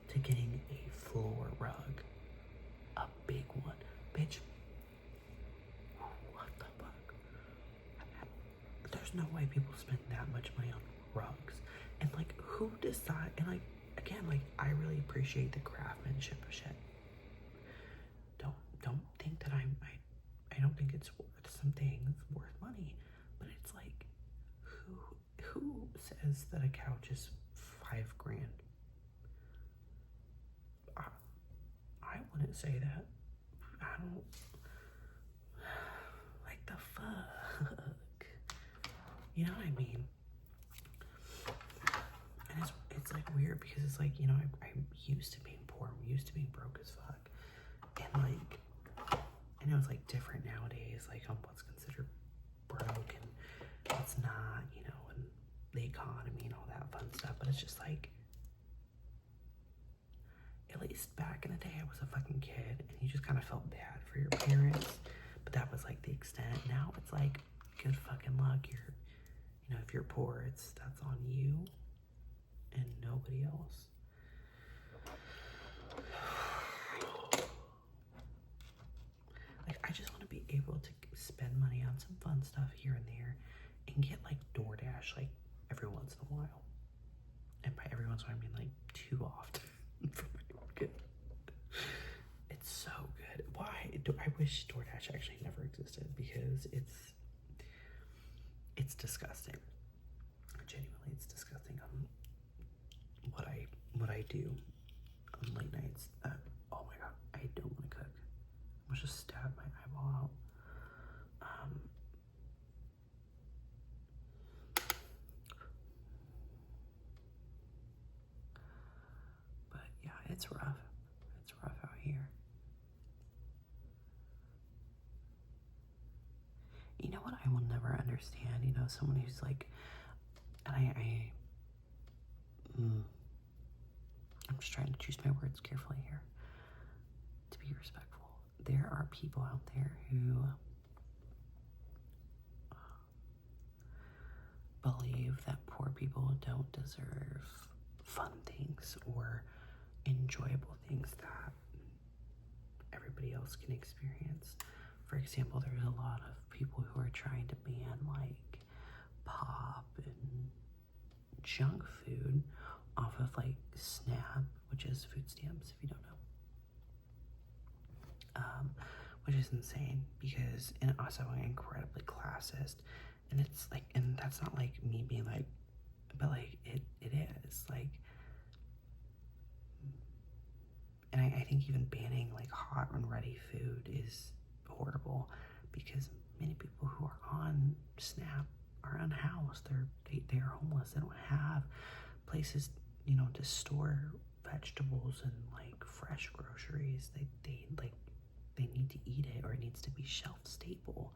to getting a floor rug? A big one. Bitch, what the fuck? There's no way people spend that much money on rugs. And like, who decide? And like, again, like, I really appreciate the craftsmanship of shit. Don't think that I don't think it's worth something worth money, but it's like, who says that a couch is $5,000? I wouldn't say that. I don't, like, the fuck, you know what I mean? And it's like weird because it's like, you know, I'm used to being poor, I'm used to being broke as fuck, and it was like different nowadays, like on what's considered broke and what's not, you know, and the economy and all that fun stuff. But it's just like, at least back in the day, I was a fucking kid, and you just kind of felt bad for your parents, but that was like the extent. Now it's like, good fucking luck. You're, you know, if you're poor, that's on you and nobody else. Like, I just want to be able to spend money on some fun stuff here and there, and get like DoorDash like every once in a while. And by every once in a while, I mean like too often. For my own good. It's so good. Why do I wish DoorDash actually never existed? Because it's disgusting. Genuinely, it's disgusting. What I do on late nights. Oh my god, I don't want to cook. I must just stab my eyeball out. But yeah, it's rough. It's rough out here. You know what I will never understand? You know, someone who's like, and I'm just trying to choose my words carefully here to be respectful. There are people out there who believe that poor people don't deserve fun things or enjoyable things that everybody else can experience. For example, there's a lot of people who are trying to ban like pop and junk food off of like SNAP, which is food stamps, if you don't know. Which is insane because, and also incredibly classist. And it's like, and that's not like me being like, but like it is like, and I think even banning like hot and ready food is horrible because many people who are on SNAP are unhoused. They are homeless. They don't have places, you know, to store vegetables and like fresh groceries. They need to eat it, or it needs to be shelf stable.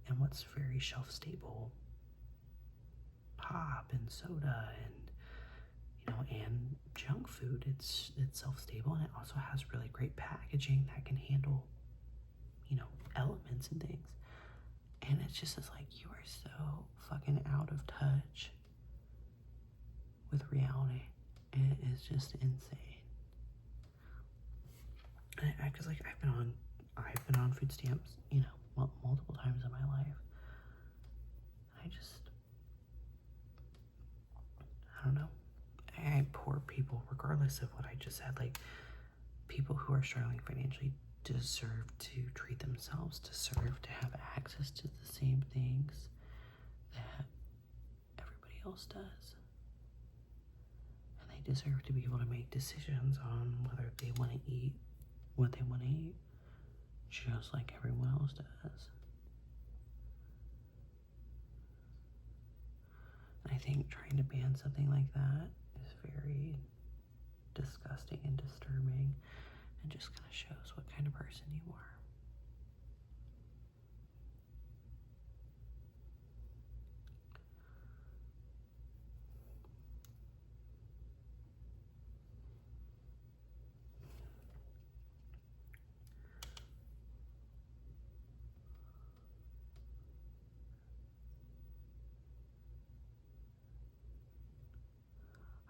And what's very shelf stable? Pop and soda and, you know, and junk food. It's shelf stable, and it also has really great packaging that can handle, you know, elements and things. And it's just as like, you are so fucking out of touch with reality. It is just insane. Because like I've been on food stamps, you know, multiple times in my life. I don't know. Poor people, regardless of what I just said, like people who are struggling financially deserve to treat themselves, deserve to have access to the same things that everybody else does. And they deserve to be able to make decisions on whether they want to eat what they want to eat, just like everyone else does. And I think trying to ban something like that is very disgusting and disturbing, and just kind of shows what kind of person you are.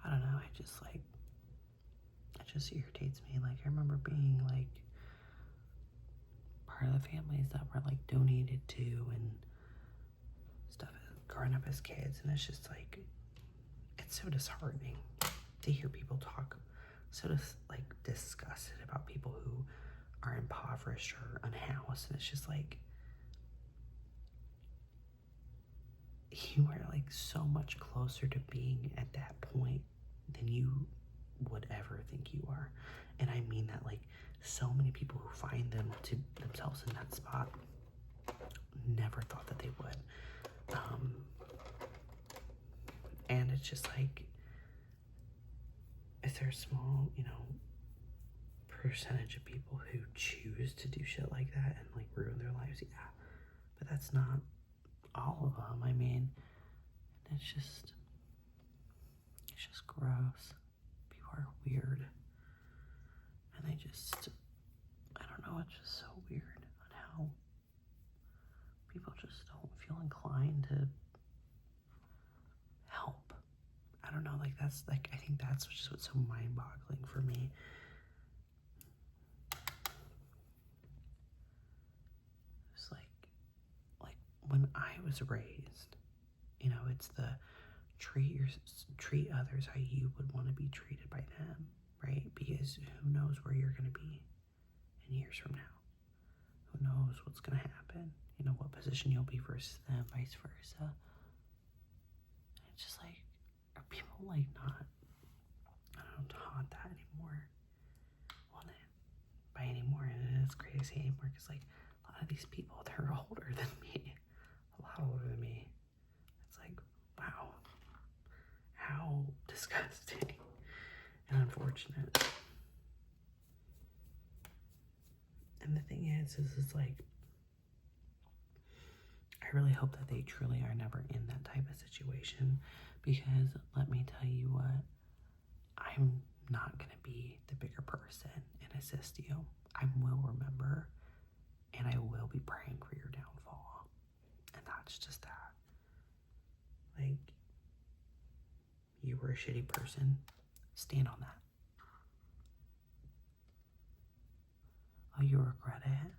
I don't know, it just irritates me. Like, I remember being like part of the families that were like donated to and stuff growing up as kids, and it's just like, it's so disheartening to hear people talk so like disgusted about people who are impoverished or unhoused, and it's just like, you are like so much closer to being at that point than you would ever think you are. And I mean that, like, so many people who find themselves in that spot never thought that they would. And it's just like, if they're small, you know, percentage of people who choose to do shit like that and like ruin their lives, yeah. But that's not all of them. I mean, it's just gross. People are weird. And they just, I don't know, it's just so weird on how people just don't feel inclined to help. I don't know, like that's like, I think that's just what's so mind-boggling for me. It's like when I was raised, you know, it's the treat others how you would want to be treated by them, right? Because who knows where you're going to be in years from now? Who knows what's going to happen? You know, what position you'll be versus them, vice versa. And it's just like, are people like not, I don't know, taught that anymore? Well, by anymore, and it's crazy anymore, because like a lot of these people, they're older than me, a lot older than me. It's like, wow, how disgusting and unfortunate. And the thing is it's like, I really hope that they truly are never in that type of situation, because let me tell you what, I'm not going to be the bigger person and assist you. I will remember, and I will be praying for your downfall. And that's just that. Like, you were a shitty person. Stand on that. Oh, you regret it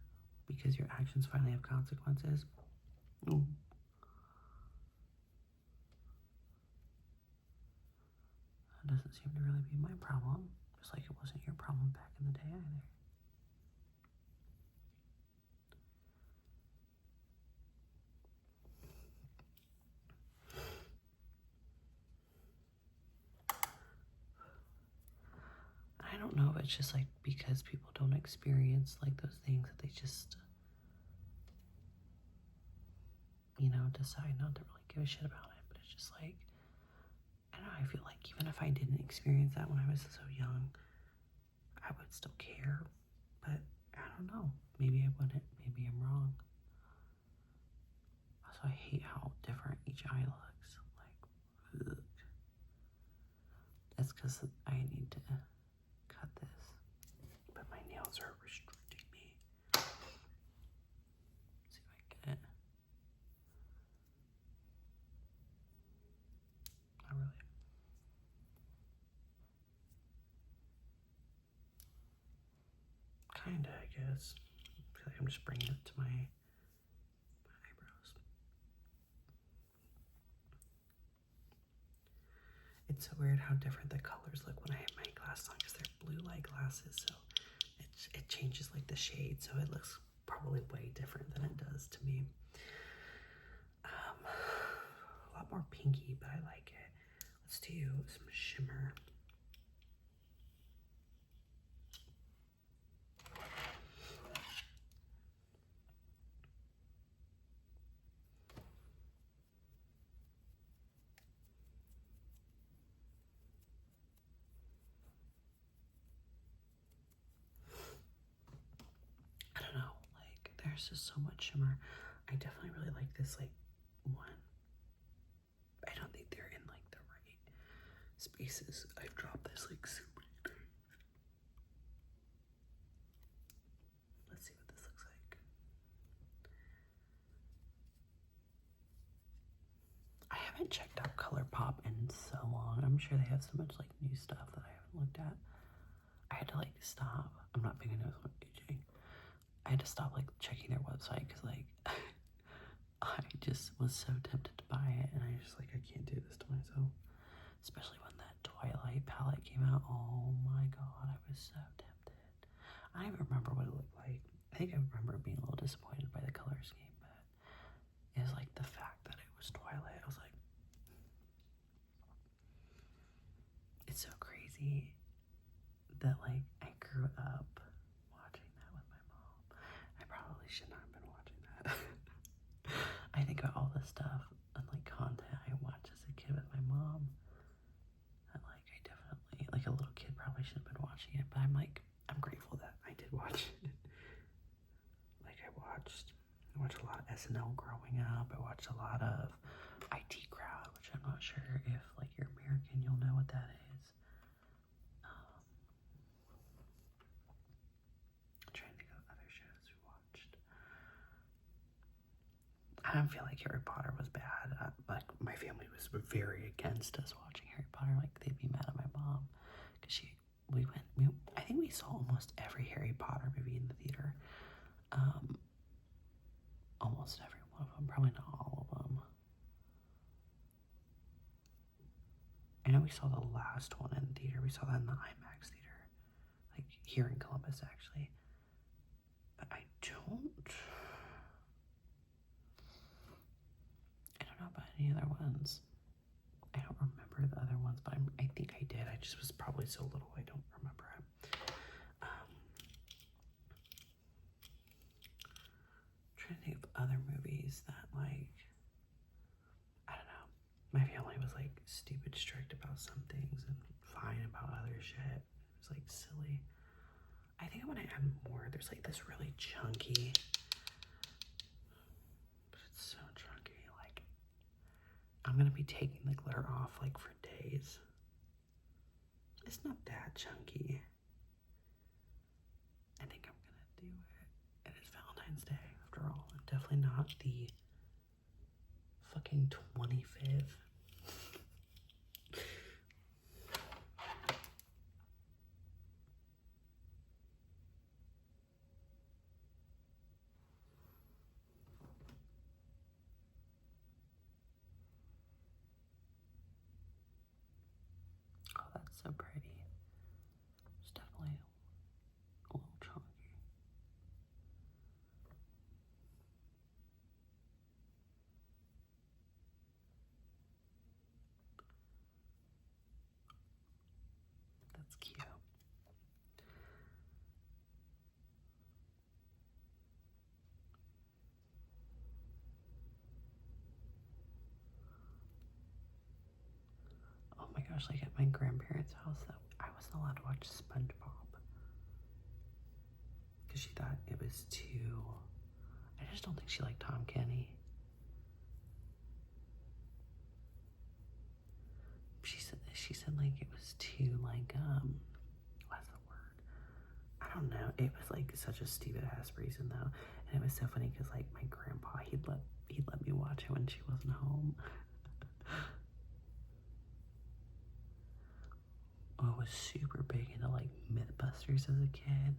because your actions finally have consequences? Ooh. That doesn't seem to really be my problem. Just like it wasn't your problem back in the day either. I don't know if it's just like because people don't experience like those things that they just, you know, decide not to really give a shit about it. But it's just like, I don't know, I feel like even if I didn't experience that when I was so young, I would still care. But I don't know, maybe I wouldn't, maybe I'm wrong. Also, I hate how different each eye looks. Like, ugh. That's because I need to cut this, but my nails are restricting me. Let's see if I can get it. Not really. Kinda, I guess. I feel like I'm just bringing it to my eyebrows. It's so weird how different the colors look when I have my glasses on, because they're blue light glasses, so it changes like the shade, so it looks probably way different than it does to me. A lot more pinky, but I like it. Let's do some shimmer. I don't know, like there's just so much shimmer. I definitely really like this like one. I don't think they're in like the right spaces. I've dropped this like super deep. Let's see what this looks like. I haven't checked out ColourPop in so long. I'm sure they have so much like new stuff that I haven't looked at. I had to like stop. I'm not being a nose one, AJ. I had to stop like checking their website because like I just was so tempted to buy it, and I just like, I can't do this to myself. Especially when that Twilight palette came out. Oh my god, I was so tempted. I don't even remember what it looked like. I think I remember being a little disappointed by the color scheme, but it was like the fact that it was Twilight. I was like, it's so crazy that like I grew up watching that with my mom. I probably should not have been watching that. I think about all the stuff and like content I watched as a kid with my mom. And like I definitely, like a little kid probably should have been watching it, but I'm like, I'm grateful watched a lot of SNL growing up. I watched a lot of IT Crowd, which I'm not sure if, like, you're American, you'll know what that is. I'm trying to think of other shows we watched. I don't feel like Harry Potter was bad. Like, my family was very against us watching Harry Potter. Like, they'd be mad at my mom because I think we saw almost every Harry Potter movie in the theater. Almost every one of them, probably not all of them. I know we saw the last one in the theater. We saw that in the IMAX theater, like here in Columbus, actually. But I don't know about any other ones. I don't remember the other ones, but I think I did. I just was probably so little I don't remember it. Trying to think of other movies that, like, I don't know. My family was like stupid strict about some things and fine about other shit. It was like silly. I think I'm gonna add more. There's like this really chunky, but it's so chunky. Like, I'm gonna be taking the glitter off like for days. It's not that chunky. I think I'm gonna do it. It is Valentine's Day after all. And definitely not the fucking 25th. Oh, that's so pretty. It's definitely a little chunky. That's cute. Oh my gosh, like at my grandparents' house, I wasn't allowed to watch SpongeBob because she thought it was too. I just don't think she liked Tom Kenny. She said like it was too like what's the word? I don't know. It was like such a stupid ass reason though, and it was so funny because like my grandpa he'd let me watch it when she wasn't home. I was super big into like Mythbusters as a kid.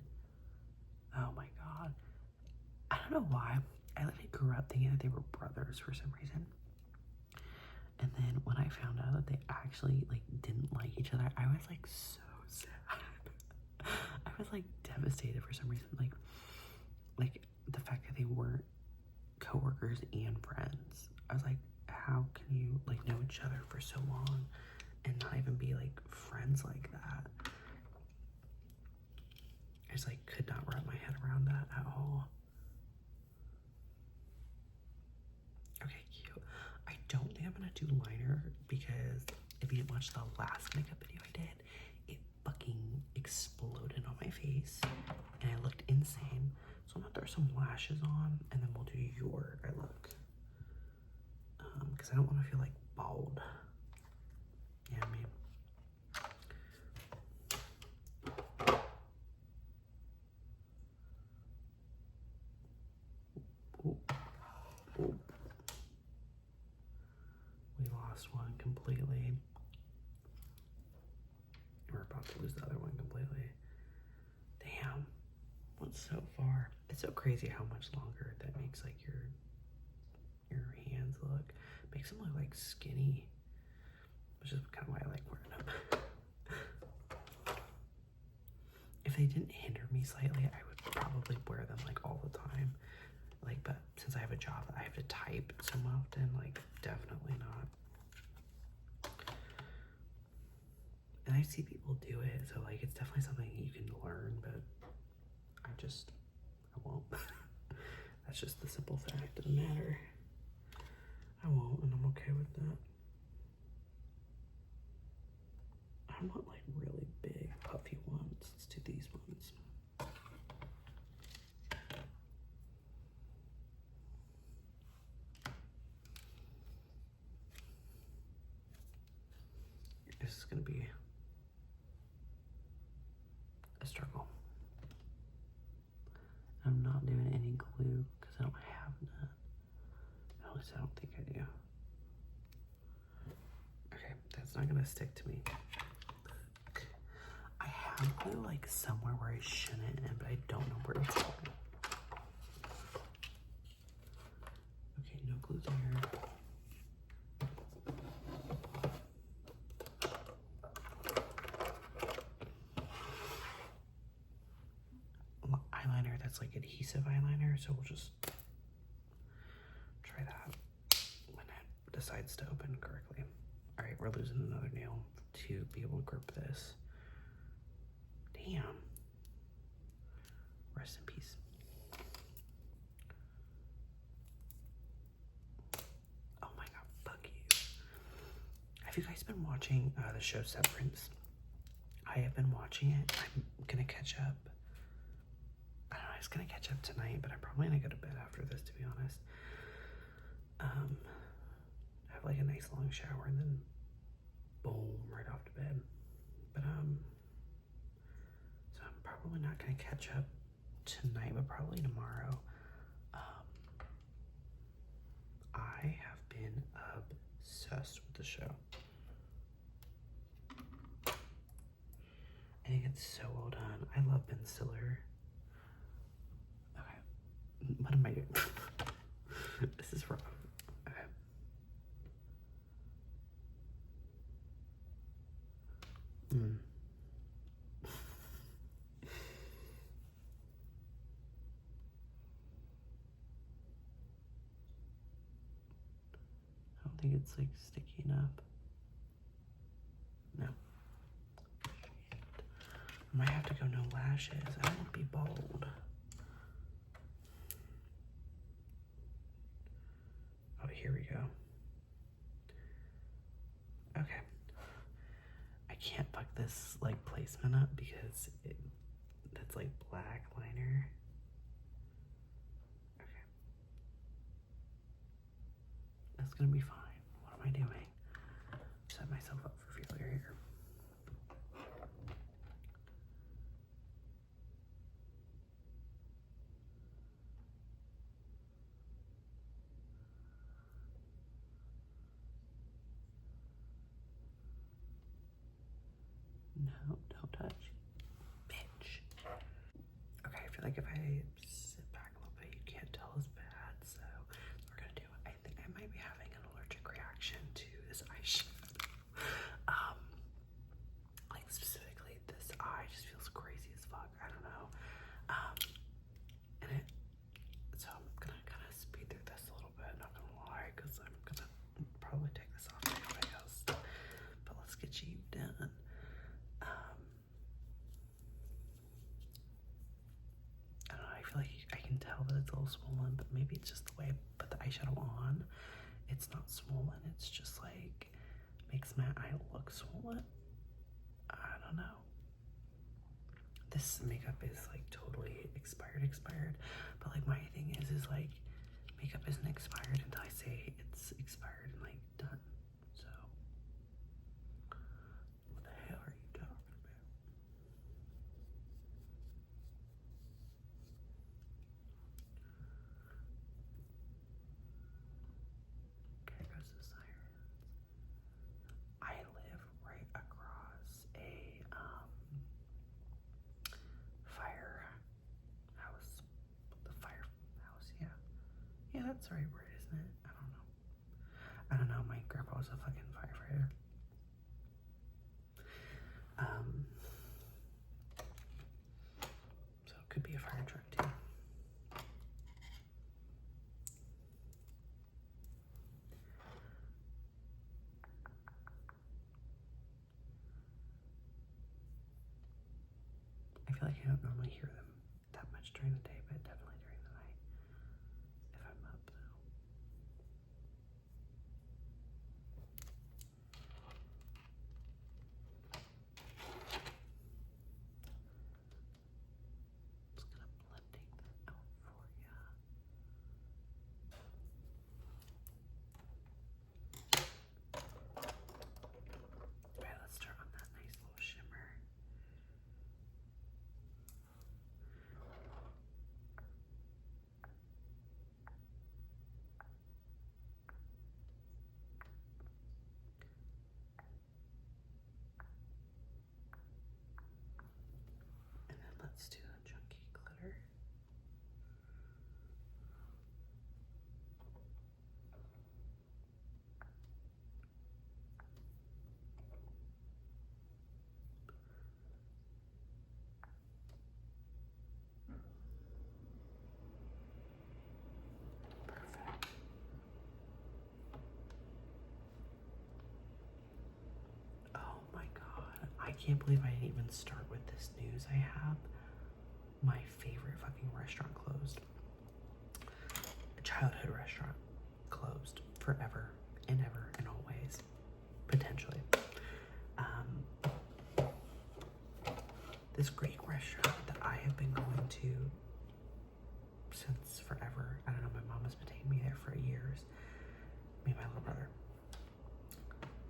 Oh my god. I don't know why. I literally grew up thinking that they were brothers for some reason. And then when I found out that they actually like didn't like each other, I was like so sad. I was like devastated for some reason. Like the fact that they weren't coworkers and friends. I was like, how can you like know each other for so long and not even be like friends like that? I just like could not wrap my head around that at all. Okay, cute. I don't think I'm gonna do liner because if you didn't watch the last makeup video I did, it fucking exploded on my face and I looked insane. So I'm gonna throw some lashes on and then we'll do your eye look. Because I don't want to feel like bald. Yeah, I mean. Ooh. Ooh. We lost one completely. We're about to lose the other one completely. Damn. Went so far. It's so crazy how much longer that makes like your hands look. Makes them look like skinny. Which is kind of why I like wearing them. If they didn't hinder me slightly, I would probably wear them like all the time. Like, but since I have a job that I have to type so often, like definitely not. And I see people do it, so like it's definitely something you can learn, but I won't. That's just the simple fact of the matter. I won't, and I'm okay with that. I want like really big puffy ones. Let's do these ones. gonna be a struggle. I'm not doing any glue because I don't have none. At least I don't think I do. Okay, that's not gonna stick to me. I have glue like somewhere where I shouldn't, but I don't know where it's going. Okay, no glue there. Eyeliner that's like adhesive eyeliner, so we'll just try that when it decides to open correctly. All right, we're losing another nail to be able to grip this. Damn. Rest in peace. Oh my god, fuck you. Have you guys been watching the show Severance? I have been watching it. I'm gonna catch up. I don't know, I was gonna catch up tonight, but I'm probably gonna go to bed after this, to be honest. Have like a nice long shower and then boom, right off to bed. But so I'm probably not gonna catch up tonight, but probably tomorrow. I have been obsessed with the show. I think it's so well done. I love Ben Stiller. Okay, what am I doing? This is wrong. Okay. I don't think it's like sticky enough. No. Shit. I might have to go no lashes. I don't want to be bald. Oh, here we go. Okay. I can't fuck this like placement up because that's like black liner. Okay. That's gonna be fine. What am I doing? Set myself up for failure here. No, don't touch. Bitch. Okay, I feel like if I sit back a little bit, you can't tell as bad, so we're gonna do it. I think I might be having an allergic reaction to this eyeshadow. Like specifically this eye just feels crazy as fuck. I don't know. So I'm gonna kind of speed through this a little bit, not gonna lie, because I'm gonna probably take this off anyway else. But let's get you done. I don't know, I feel like I can tell that it's a little swollen, but maybe it's just the way I put the eyeshadow on. It's not swollen, it's just like makes my eye look swollen. I don't know. This makeup is like totally expired, but like my thing is like makeup isn't expired until I say it's expired and like done. So what the hell are you talking about? There goes the sirens. I live right across a firehouse. The firehouse, yeah. Yeah, that's the right word, isn't it? I don't know. My grandpa was a fucking firefighter. So it could be a fire truck too. I feel like I don't normally hear them that much during the day, but definitely during the night. If I'm up, though. Just gonna blending that out for you. Alright, let's turn on let's do a chunky glitter. Perfect. Oh my God. I can't believe I didn't even start with this news. I have my favorite fucking restaurant closed. A childhood restaurant closed forever and ever and always, potentially. This Greek restaurant that I have been going to since forever. I don't know, my mom has been taking me there for years. Me and my little brother.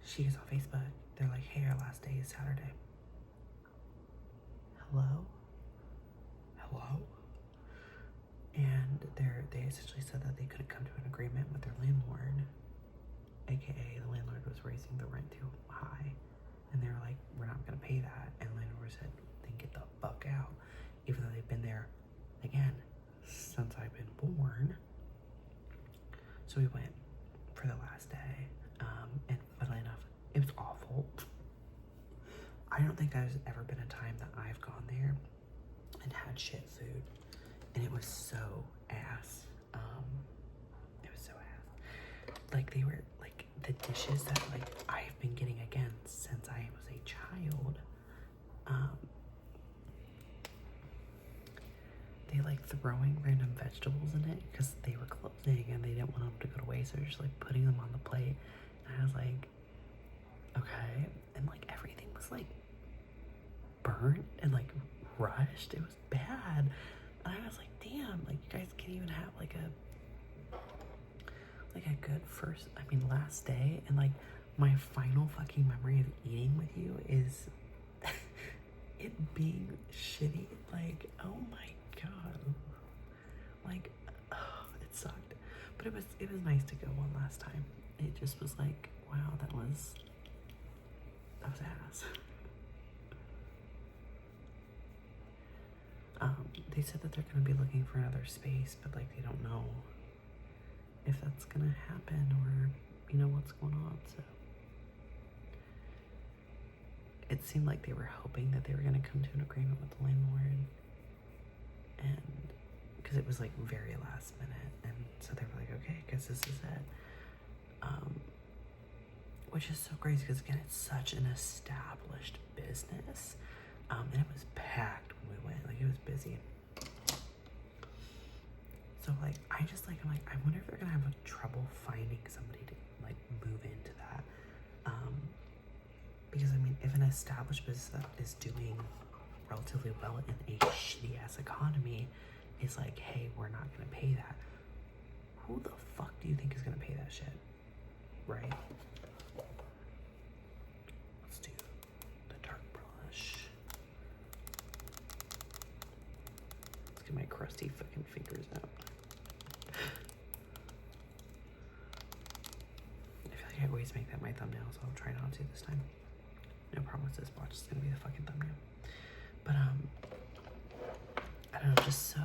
She is on Facebook. They're like, hey, our last day is Saturday. Hello? And they essentially said that they couldn't come to an agreement with their landlord, aka the landlord was raising the rent too high, and they were like, we're not gonna pay that. And the landlord said, then get the fuck out, even though they've been there again since I've been born. So we went for the last day, and funnily enough, it was awful. I don't think there's ever been a time that I've gone there and had shit food, and it was so ass. It was so ass. Like, they were like the dishes that like I've been getting again since I was a child. They like throwing random vegetables in it because they were closing and they didn't want them to go to waste, so they're just like putting them on the plate. And I was like, okay. And like everything was like burnt and like rushed. It was bad. And I was like, damn, like you guys can't even have like a good last day. And like my final fucking memory of eating with you is it being shitty. Like, oh my God. Like, oh, it sucked. But it was nice to go one last time. It just was like, wow, that was ass. They said that they're gonna be looking for another space, but like they don't know if that's gonna happen or you know what's going on. So it seemed like they were hoping that they were gonna come to an agreement with the landlord, and because it was like very last minute, and so they were like, okay, I guess this is it. Which is so crazy because again, it's such an established business, and it was packed when we went. Like, it was busy. So like, I'm like, I wonder if they're gonna have trouble finding somebody to like move into that. Because I mean, if an established business that is doing relatively well in a shitty ass economy is like, hey, we're not gonna pay that, who the fuck do you think is gonna pay that shit, right? Let's do the dark brush. Let's get my crusty fucking fingers out. I feel like I always make that my thumbnail, so I'll try not to this time. No promises, watch, it's gonna be the fucking thumbnail. But I don't know, just so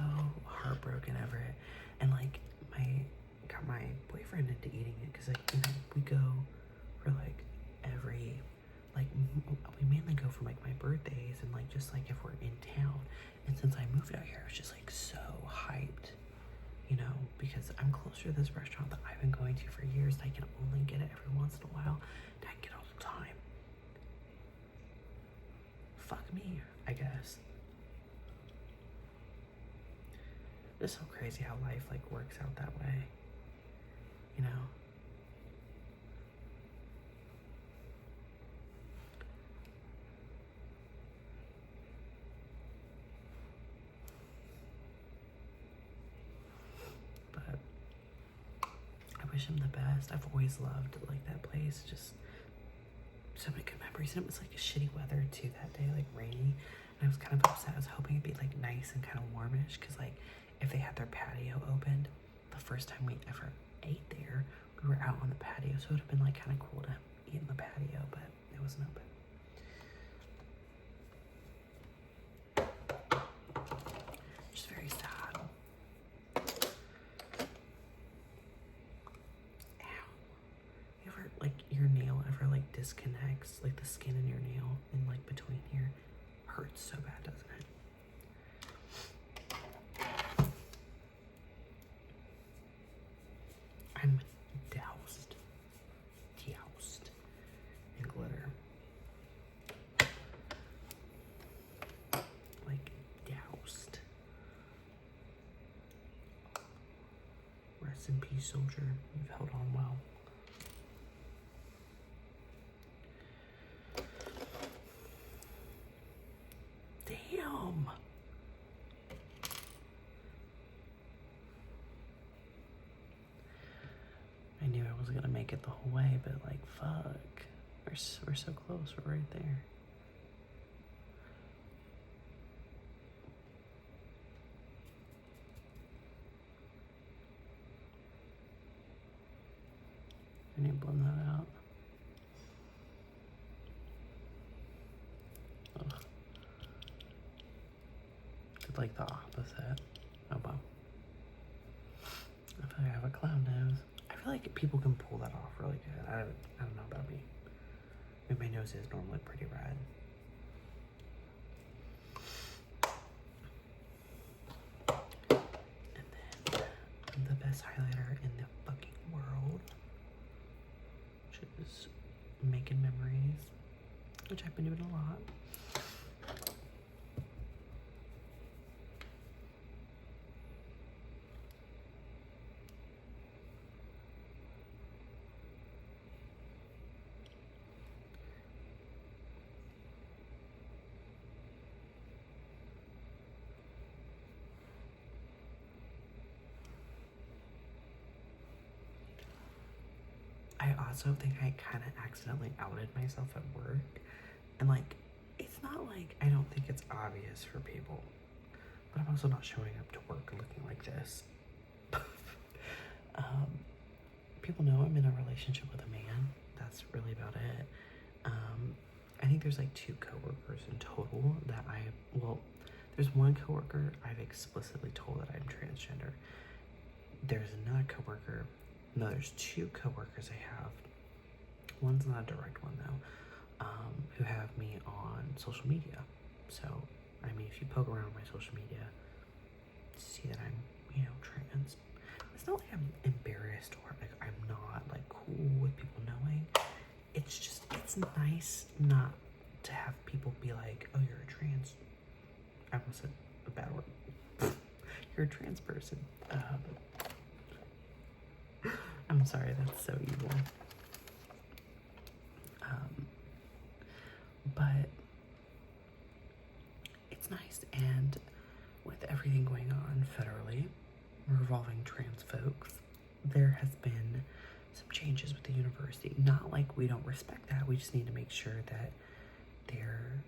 heartbroken over it. And like, got my boyfriend into eating it, because like, you know, we go for like every, like, we mainly go for like my birthdays and like just like if we're in town. And since I moved out here, I was just like so hyped, you know, because I'm closer to this restaurant that I've been going to for years. I can only get it every once in a while, and I can get it all the time. Fuck me, I guess. It's so crazy how life like works out that way, you know. But I wish him the best. I've always loved like that place. Just so many good memories. And it was like shitty weather too that day, like rainy. And I was kind of upset. I was hoping it'd be like nice and kind of warmish, because like if they had their patio opened, the first time we ever ate there, we were out on the patio, so it would have been like kind of cool to eat in the patio, but it wasn't open. hurts. Like the skin in your nail and like between here hurts so bad, doesn't it? I'm doused in glitter. Like doused. Rest in peace, soldier. You've held on well. Damn. I knew I wasn't gonna make it the whole way, but like, fuck. We're so close. We're right there. I need to blend that out. Ugh. Did like the opposite. Oh well. I feel like I have a clown nose. I feel like people can pull that off really good. I don't know about me. I mean, my nose is normally pretty red. And then the best highlighter in the fucking world, which is Making Memories, which I've been doing a lot. I also think I kind of accidentally outed myself at work. And like, it's not like I don't think it's obvious for people, but I'm also not showing up to work looking like this. People know I'm in a relationship with a man. That's really about it. I think there's like 2 coworkers in total that there's one coworker I've explicitly told that I'm transgender. There's another coworker. No, there's 2 coworkers I have. One's not a direct one though, who have me on social media. So, I mean, if you poke around my social media, see that I'm, trans. It's not like I'm embarrassed or like I'm not like cool with people knowing. It's just, it's nice not to have people be like, oh, you're a trans. I almost said a bad word. You're a trans person. I'm sorry, that's so evil. But it's nice, and with everything going on federally revolving trans folks, there has been some changes with the university. Not like we don't respect that, we just need to make sure that there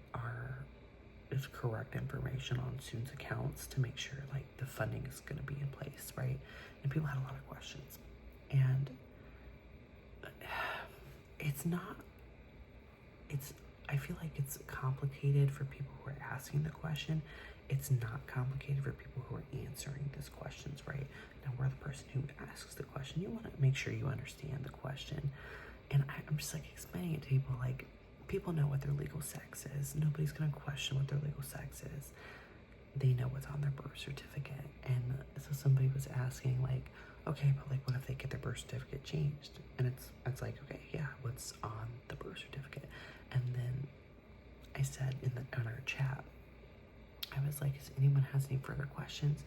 is correct information on students' accounts to make sure like the funding is going to be in place, right? And people had a lot of questions. And I feel like it's complicated for people who are asking the question. It's not complicated for people who are answering these questions, right? Now, we're the person who asks the question. You want to make sure you understand the question. And I'm just like explaining it to people, like, people know what their legal sex is. Nobody's going to question what their legal sex is. They know what's on their birth certificate. And so somebody was asking, like, okay, but like, what if they get their birth certificate changed? And it's like, okay, yeah, what's on the birth certificate? And then I said in our chat, I was like, if anyone has any further questions,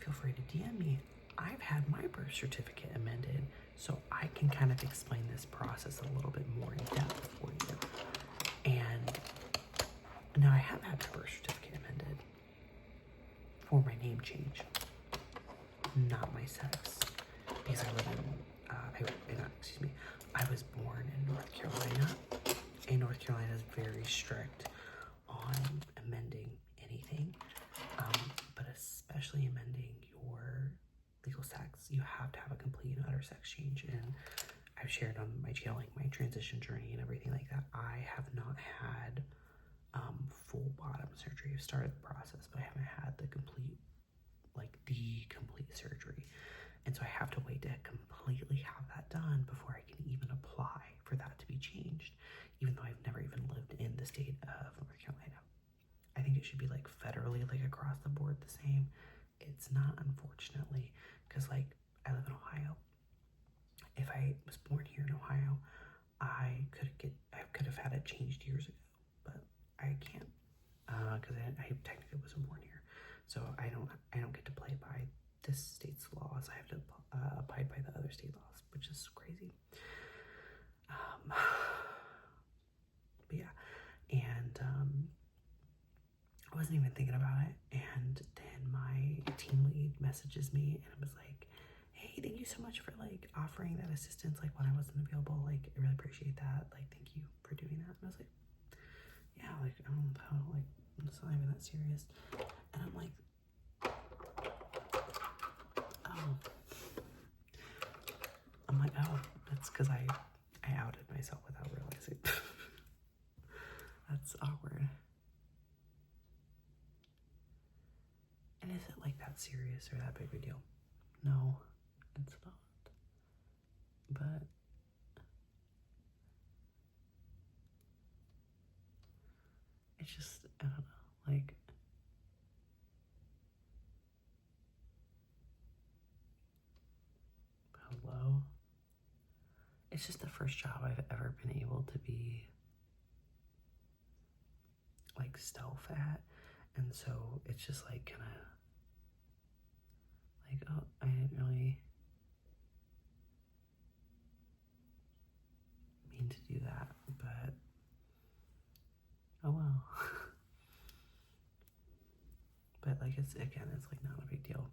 feel free to DM me. I've had my birth certificate amended, so I can kind of explain this process a little bit more in depth for you. And now I have had my birth certificate amended for my name change, not my sex, because I live I was born in North Carolina, and North Carolina is very strict on amending anything, but especially amending your legal sex. You have to have a complete and utter sex change. And I've shared on my channel like my transition journey and everything like that. I have not had full bottom surgery. I've started the process, but I haven't had the complete surgery. And so I have to wait to completely have that done before I can even apply for that to be changed, even though I think it should be like federally, like across the board the same. It's not, unfortunately, because like I live in Ohio. If I was born here in Ohio, I could have had it changed years ago, but I can't because I technically wasn't born here, so I don't get to play by this state's laws. I have to abide by the other state laws, which is crazy. But yeah, and I wasn't even thinking about it, and then my team lead messages me and it was like, hey, thank you so much for like offering that assistance like when I wasn't available, like I really appreciate that, like thank you for doing that. And I was like, yeah, like I don't know how, like it's not even that serious. And I'm like, oh, that's because I outed myself without realizing. That's awkward. And is it like that serious or that big of a deal? No, it's not. But it's just, I don't know, like, hello? It's just the first job I've ever been able to be like stealth at, and so it's just like kind of like, oh, I didn't really mean to do that, but oh well. But like it's like not a big deal.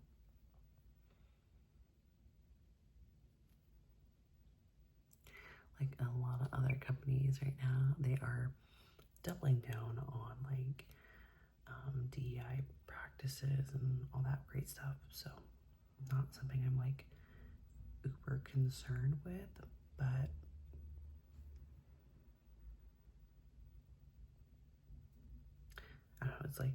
Like a lot of other companies right now, they are doubling down on like DEI practices and all that great stuff. So not something I'm like uber concerned with, but I don't know, it's like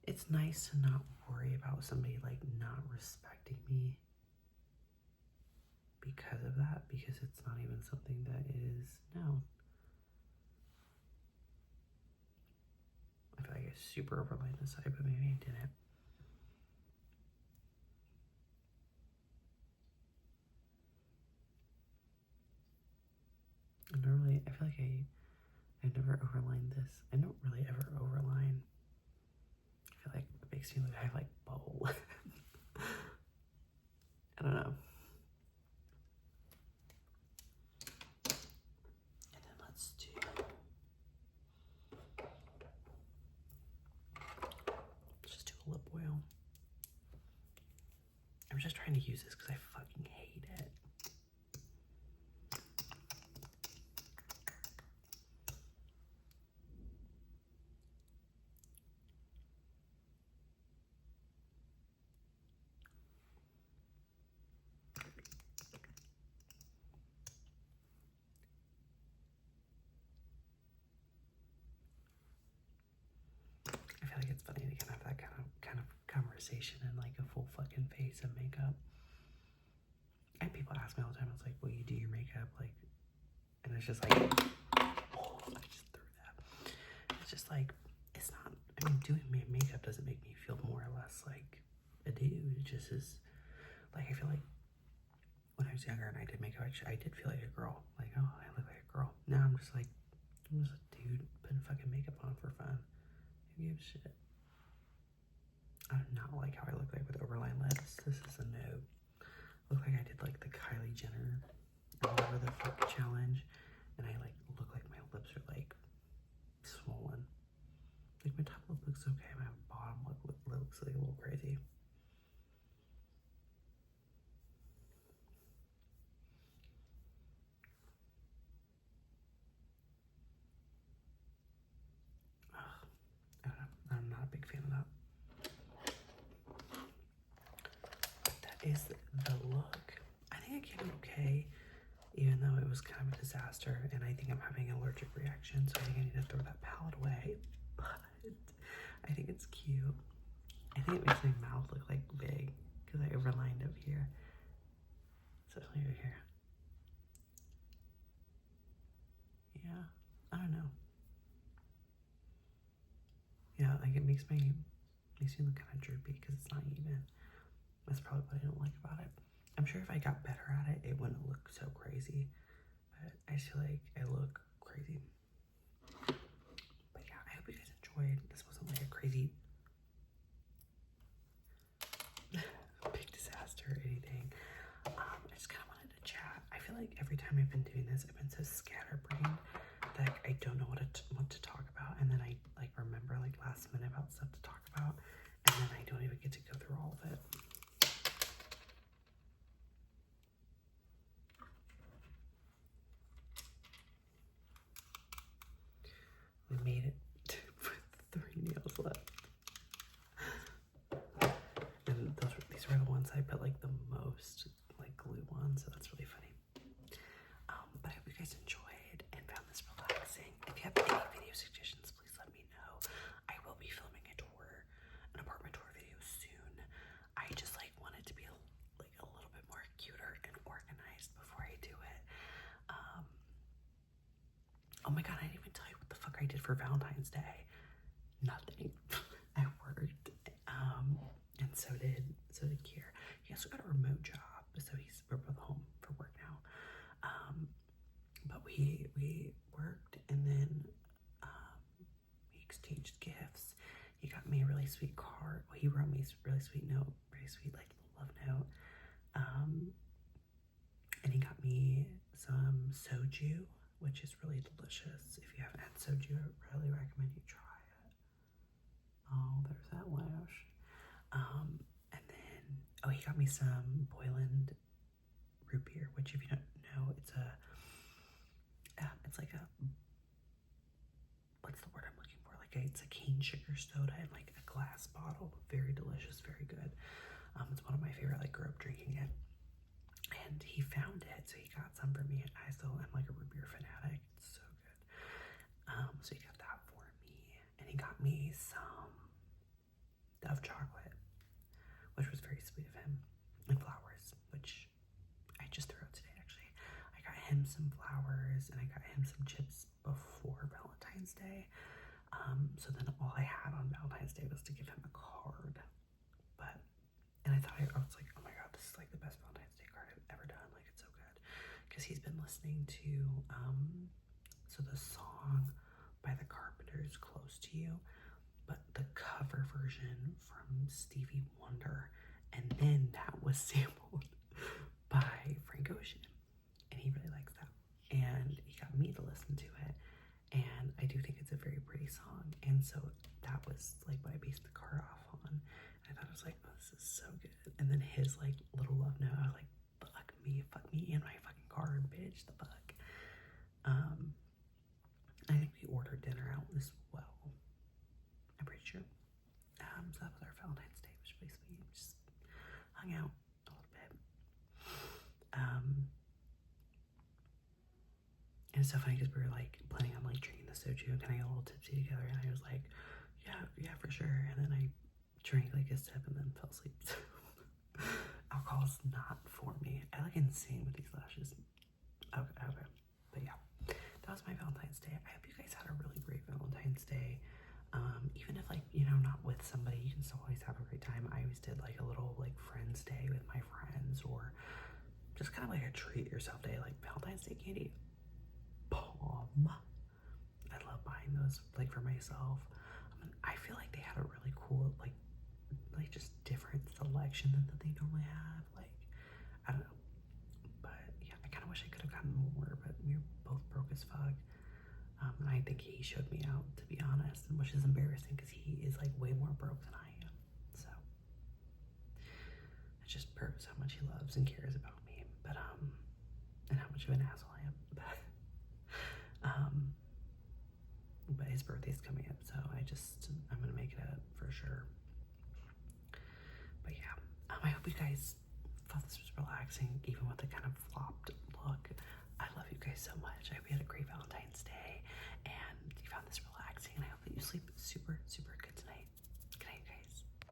it's nice to not worry about somebody like not respecting me because of that, because it's not even something that is known. I feel like I super overlined this side, but maybe I didn't. And normally, I feel like I've never overlined this. I don't really ever overline. I feel like it makes me look like I have like bowl. I don't know. And then let's do a lip oil. I'm just trying to use this because I fucking hate it. I feel like it's funny to kind of have that kind of conversation in like a full fucking face of makeup. And people ask me all the time, it's like, will you do your makeup? Like, and it's just like, oh, I just threw that. It's just like, it's not, I mean, doing makeup doesn't make me feel more or less like a dude. It just is, like, I feel like when I was younger and I did makeup, I did feel like a girl. Like, oh, I look like a girl. Now I'm just like, I'm just a dude putting fucking makeup on for fun. Who gives a shit? I do not like how I look like with overlined lips. This is a no. Look like I did like the Kylie Jenner whatever the fuck challenge, and I like look like my lips are like swollen. Like my top lip looks okay, my bottom lip looks like a little crazy. Ugh, I don't know. I'm not a big fan of that. But that is the look. I think I came out okay, even though it was kind of a disaster, and I think I'm having an allergic reaction, so I think I need to throw that palette away. But I think it's cute. I think it makes my mouth look like big because I overlined up here. Especially over here. Yeah, I don't know. Yeah, like it makes me look kind of droopy because it's not even. That's probably what I don't like about it. I'm sure if I got better at it, it wouldn't look so crazy. But I feel like I look crazy. But yeah, I hope you guys enjoyed. This wasn't like a crazy big disaster or anything. I just kind of wanted to chat. I feel like every time I've been doing this, I've been so scatterbrained that I don't know what to talk about, and then I like remember like last minute about stuff to talk about, and then I don't even get to go through all of it. We made it with 3 nails left, and these were the ones I put like the most like glue on, so that's really funny. But I hope you guys enjoyed and found this relaxing. If you have any video suggestions, please let me know. I will be filming an apartment tour video soon. I just like want it to be a little bit more cuter and organized before I do it. Oh my god, I didn't even tell you what the fuck I did for Valentine's Day. Nothing. I worked. And so did Kier. He also got a remote job, so we're both home for work now. But we worked, and then we exchanged gifts. He got me a really sweet card. Well, he wrote me a really sweet note, really sweet like love note. And he got me some soju, which is really delicious. If you haven't had soju, I really recommend you try it. Oh, there's that lash. And then he got me some Boyland root beer, which if you don't know, it's like a, what's the word I'm looking for? It's a cane sugar soda in like a glass bottle. Very delicious, very good. It's one of my favorite. I grew up drinking it. And he found it, so he got some for me. I still am like a root beer fanatic. It's so good. So he got that for me. And he got me some Dove chocolate, which was very sweet of him. And flowers, which I just threw out today, actually. I got him some flowers, and I got him some chips before Valentine's Day. So then all I had on Valentine's Day was to give him a card. And I was like, oh my god, this is like the best Valentine's Day card I've ever done. Like, it's so good. Because he's been listening to, so the song by the Carpenters, Close to You, but the cover version from Stevie Wonder, and then that was sampled by Frank Ocean, and he really likes that. And he got me to listen to it, and I do think it's a very pretty song, and so that was like what I based the card off on. And I thought it was like, oh, this is so good. And then his like little love note, I was like, fuck me in my fucking card, bitch, the fuck. I think we ordered dinner out as well, I'm pretty sure. So that was our Valentine's Day, which basically just hung out a little bit. And it's so funny because we were like planning on like drinking the soju and kind of get a little tipsy together, and I was like, yeah, for sure. And then I drank like a sip and then fell asleep. So alcohol is not for me. I look insane with these lashes. Okay. But yeah, that was my Valentine's Day. I hope you guys had a really great Valentine's Day. Even if like, not with somebody, you can still always have a great time. I always did like a little like Friends Day with my friends, or just kind of like a treat yourself day, like Valentine's Day candy. Bomb. I love buying those like for myself. I feel like they had a really cool like just different selection than that they normally have. Like, I don't know, but yeah, I kind of wish I could have gotten more, but we were both broke as fuck. And I think he showed me out, to be honest, which is embarrassing because he is like way more broke than I am. So it just proves how much he loves and cares about me, but and how much of an asshole I am. But his birthday's coming up, so I'm gonna make it up for sure. But yeah, I hope you guys thought this was relaxing, even with the kind of flop